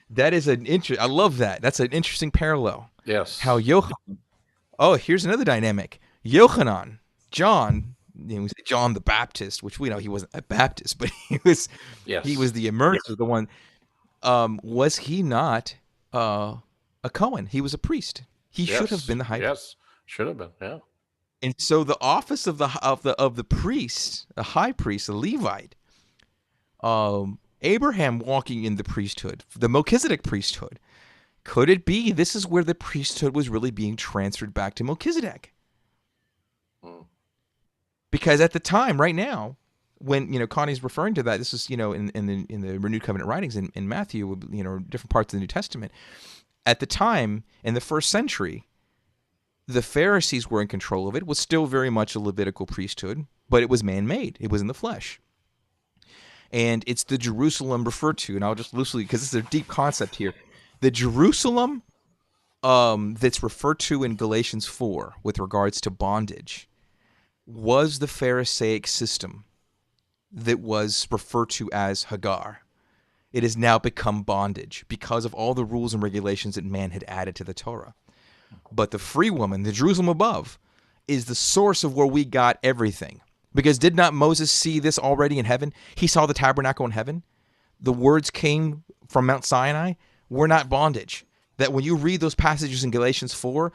Speaker 2: That is an I love that. That's an interesting parallel.
Speaker 1: Yes.
Speaker 2: How Yohanan. Oh, here's another dynamic. Yohanan John. We say John the Baptist, which we know he wasn't a Baptist, but he was.
Speaker 1: Yes.
Speaker 2: He was the immerser, the one. Was he not a Cohen? He was a priest. He should have been the high priest.
Speaker 1: Yes, should have been. Yeah.
Speaker 2: And so the office of the priest, the high priest, the Levite, Abraham walking in the priesthood, the Melchizedek priesthood, could it be this is where the priesthood was really being transferred back to Melchizedek? Because at the time, right now, when Connie's referring to that, this is in the renewed covenant writings in Matthew, different parts of the New Testament. At the time, in the first century, the Pharisees were in control of it. It was still very much a Levitical priesthood, but it was man-made. It was in the flesh. And it's the Jerusalem referred to, and I'll just loosely, because this is a deep concept here. The Jerusalem that's referred to in Galatians 4 with regards to bondage was the Pharisaic system that was referred to as Hagar. It has now become bondage because of all the rules and regulations that man had added to the Torah. But the free woman, the Jerusalem above, is the source of where we got everything. Because did not Moses see this already in heaven? He saw the tabernacle in heaven. The words came from Mount Sinai. We're not bondage. That when you read those passages in Galatians 4,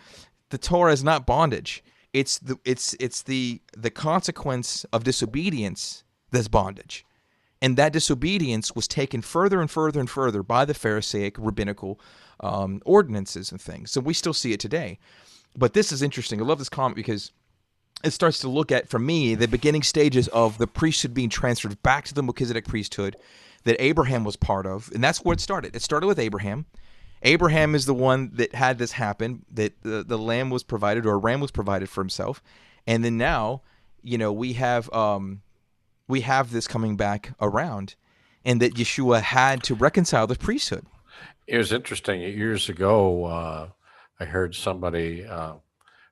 Speaker 2: the Torah is not bondage. It's the consequence of disobedience that's bondage. And that disobedience was taken further and further and further by the Pharisaic rabbinical ordinances and things. So we still see it today. But this is interesting. I love this comment because it starts to look at, for me, the beginning stages of the priesthood being transferred back to the Melchizedek priesthood that Abraham was part of. And that's where it started. It started with Abraham. Abraham is the one that had this happen, that the lamb was provided, or a ram was provided for himself. And then now, we have this coming back around, and that Yeshua had to reconcile the priesthood.
Speaker 1: It was interesting. Years ago, I heard somebody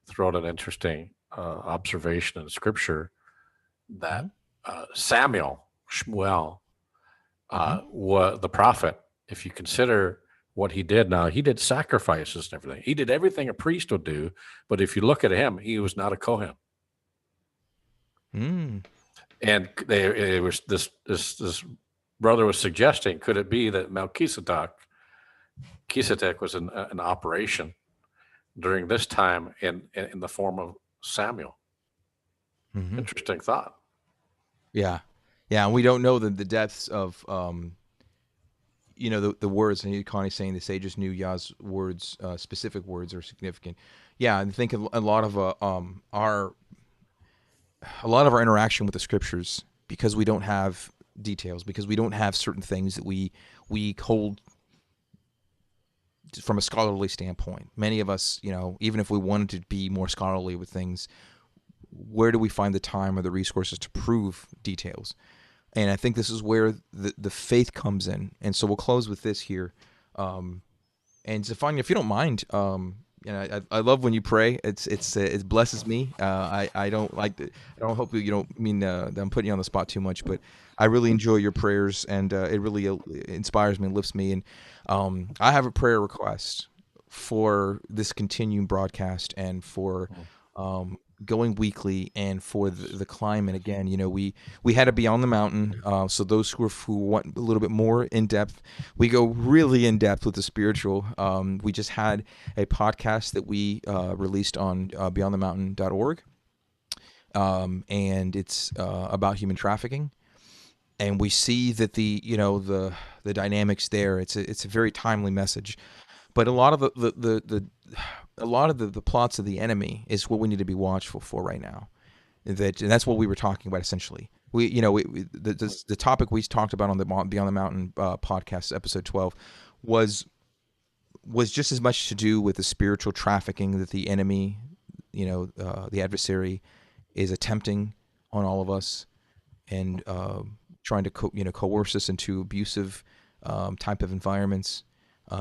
Speaker 1: throw out an interesting observation in Scripture that Shmuel, was the prophet. If you consider what he did, now he did sacrifices and everything. He did everything a priest would do, but if you look at him, he was not a Kohen. And it was this brother was suggesting, could it be that Melchizedek was in operation during this time in the form of Samuel? Interesting thought.
Speaker 2: Yeah. And we don't know the depths of the words. And Connie's saying the sages knew Yah's words, specific words are significant. Yeah, I think a lot of our interaction with the scriptures, because we don't have details, because we don't have certain things that we hold from a scholarly standpoint. Many of us, even if we wanted to be more scholarly with things, where do we find the time or the resources to prove details? And I think this is where the faith comes in. And so we'll close with this here. And Stefania, if you don't mind, I love when you pray. It blesses me. I don't like the, I don't hope you don't mean that I'm putting you on the spot too much, but I really enjoy your prayers, and it really inspires me and lifts me. And I have a prayer request for this continuing broadcast and for um, going weekly and for the climate again. We had a Beyond the Mountain. So those who want a little bit more in depth, we go really in depth with the spiritual. We just had a podcast that we released on beyondthemountain.org, and it's about human trafficking. And we see that the dynamics there. It's a very timely message, but a lot of the a lot of the plots of the enemy is what we need to be watchful for right now. And that's what we were talking about essentially. The topic we talked about on the Beyond the Mountain podcast, episode 12, was just as much to do with the spiritual trafficking that the enemy, the adversary, is attempting on all of us, and trying to coerce us into abusive type of environments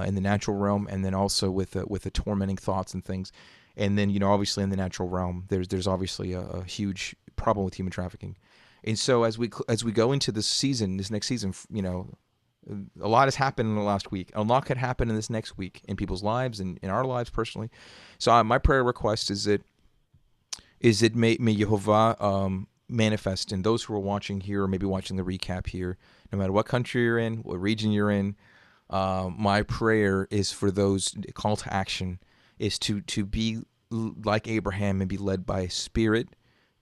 Speaker 2: in the natural realm, and then also with the tormenting thoughts and things. And then obviously in the natural realm, there's obviously a huge problem with human trafficking. And so as we go into this next season, a lot has happened in the last week. A lot could happen in this next week in people's lives and in our lives personally. So my prayer request is that may Yehovah manifest in those who are watching here, or maybe watching the recap here, no matter what country you're in, what region you're in. My prayer is for those call to action is to be like Abraham and be led by spirit,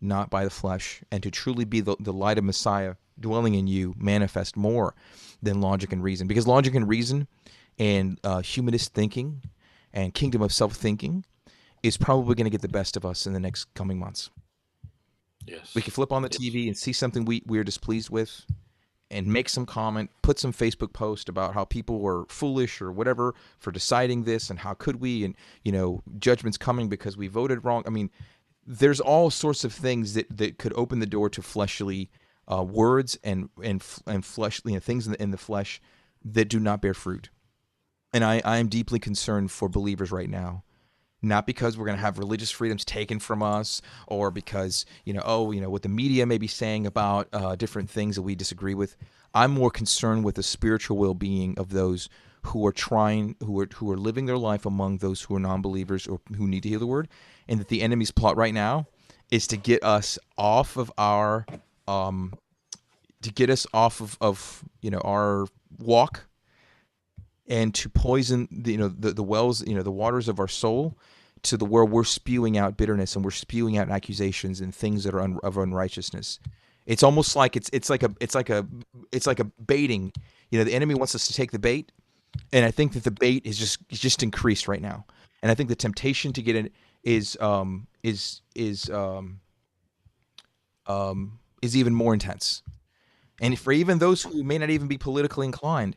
Speaker 2: not by the flesh, and to truly be the light of Messiah dwelling in you, manifest more than logic and reason. Because logic and reason and humanist thinking and kingdom of self-thinking is probably going to get the best of us in the next coming months.
Speaker 1: Yes.
Speaker 2: We can flip on the TV and see something we're displeased with and make some comment, put some Facebook post about how people were foolish or whatever for deciding this, and how could we, and judgment's coming because we voted wrong. I mean, there's all sorts of things that could open the door to fleshly words and fleshly things in the flesh that do not bear fruit. And I am deeply concerned for believers right now. Not because we're going to have religious freedoms taken from us, or because what the media may be saying about different things that we disagree with. I'm more concerned with the spiritual well-being of those who are living their life among those who are non-believers or who need to hear the word, and that the enemy's plot right now is to get us off of our our walk, and to poison the wells, the waters of our soul, to the where we're spewing out bitterness and we're spewing out accusations and things that are of unrighteousness. It's almost like it's like a baiting. The enemy wants us to take the bait, and I think that the bait is just increased right now. And I think the temptation to get in is even more intense. And for even those who may not even be politically inclined,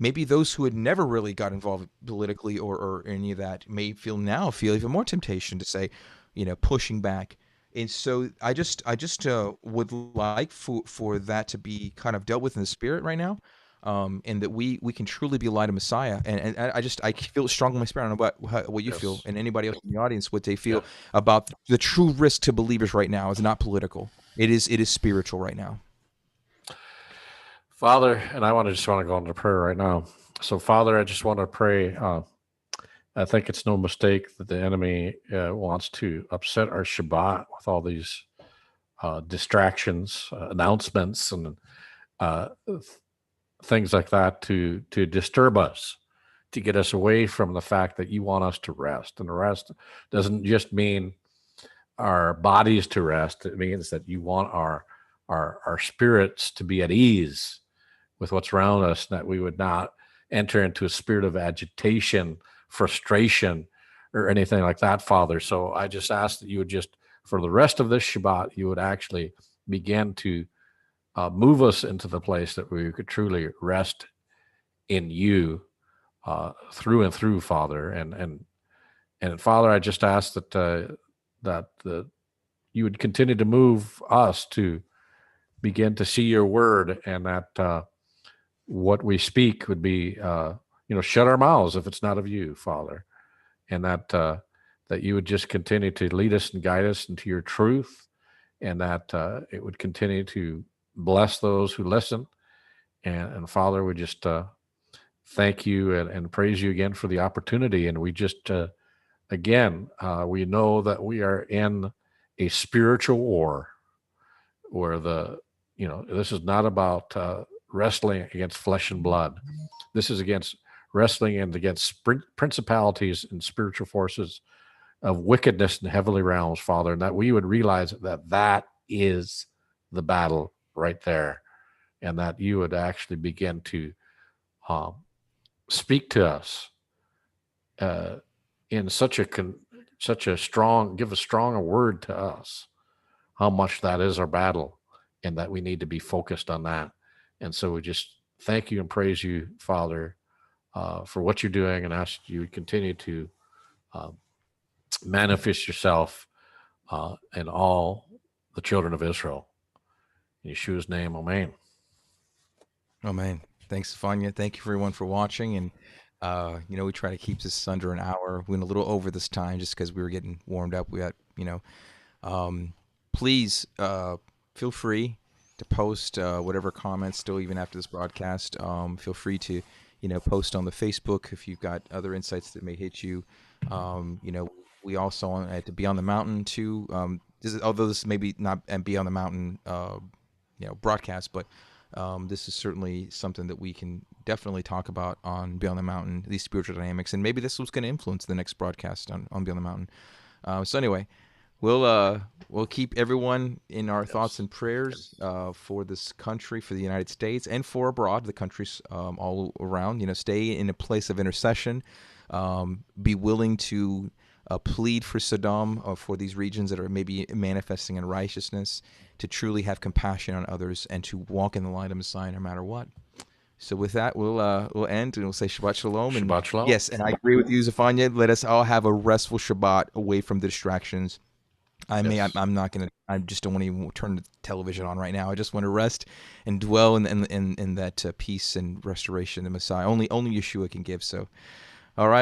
Speaker 2: maybe those who had never really got involved politically or any of that may feel even more temptation to say, pushing back. And so I just would like for that to be kind of dealt with in the spirit right now, and that we can truly be a light of Messiah. And I feel it strong in my spirit. I don't know what you feel, and anybody else in the audience, what they feel about the true risk to believers right now is not political. It is spiritual right now.
Speaker 1: Father, and I just want to go into prayer right now. So, Father, I just want to pray. I think it's no mistake that the enemy wants to upset our Shabbat with all these distractions, announcements, and things like that to disturb us, to get us away from the fact that you want us to rest. And the rest doesn't just mean our bodies to rest. It means that you want our spirits to be at ease with what's around us, that we would not enter into a spirit of agitation, frustration, or anything like that, Father. So I just ask that you would just, for the rest of this Shabbat, you would actually begin to move us into the place that we could truly rest in you through and through, Father. And Father, I just ask that you would continue to move us to begin to see your word, and that what we speak would be, shut our mouths if it's not of you, Father. and that you would just continue to lead us and guide us into your truth, and that it would continue to bless those who listen. And Father, we just thank you and praise you again for the opportunity. And we just, again, we know that we are in a spiritual war where this is not about wrestling against flesh and blood. This is against wrestling and against principalities and spiritual forces of wickedness in heavenly realms, Father, and that we would realize that that is the battle right there, and that you would actually begin to um, speak to us uh, in such a strong, give a stronger word to us, how much that is our battle, and that we need to be focused on that. And so we just thank you and praise you, Father, for what you're doing, and ask you to continue to uh, manifest yourself in all the children of Israel. In Yeshua's name, amen.
Speaker 2: Oh man, thanks, Fanya. Thank you for everyone for watching. And we try to keep this under an hour. We went a little over this time just because we were getting warmed up. We got, please feel free to post whatever comments still even after this broadcast. Feel free to, post on the Facebook if you've got other insights that may hit you. We also at to Be on the Mountain too. Although this may be not and Be on the Mountain, broadcast, but this is certainly something that we can definitely talk about on Be on the Mountain, these spiritual dynamics, and maybe this was going to influence the next broadcast on Be on the Mountain. So anyway, we'll keep everyone in our thoughts and prayers for this country, for the United States, and for abroad, the countries all around. Stay in a place of intercession. Be willing to plead for Saddam, for these regions that are maybe manifesting in righteousness, to truly have compassion on others, and to walk in the light of Messiah no matter what. So with that, we'll end, and we'll say Shabbat Shalom. And
Speaker 1: Shabbat Shalom.
Speaker 2: Yes, and I agree with you, Zephaniah. Let us all have a restful Shabbat away from the distractions. I'm not going to, I just don't want to even turn the television on right now. I just want to rest and dwell in that peace and restoration the Messiah. Only Yeshua can give. So, all right.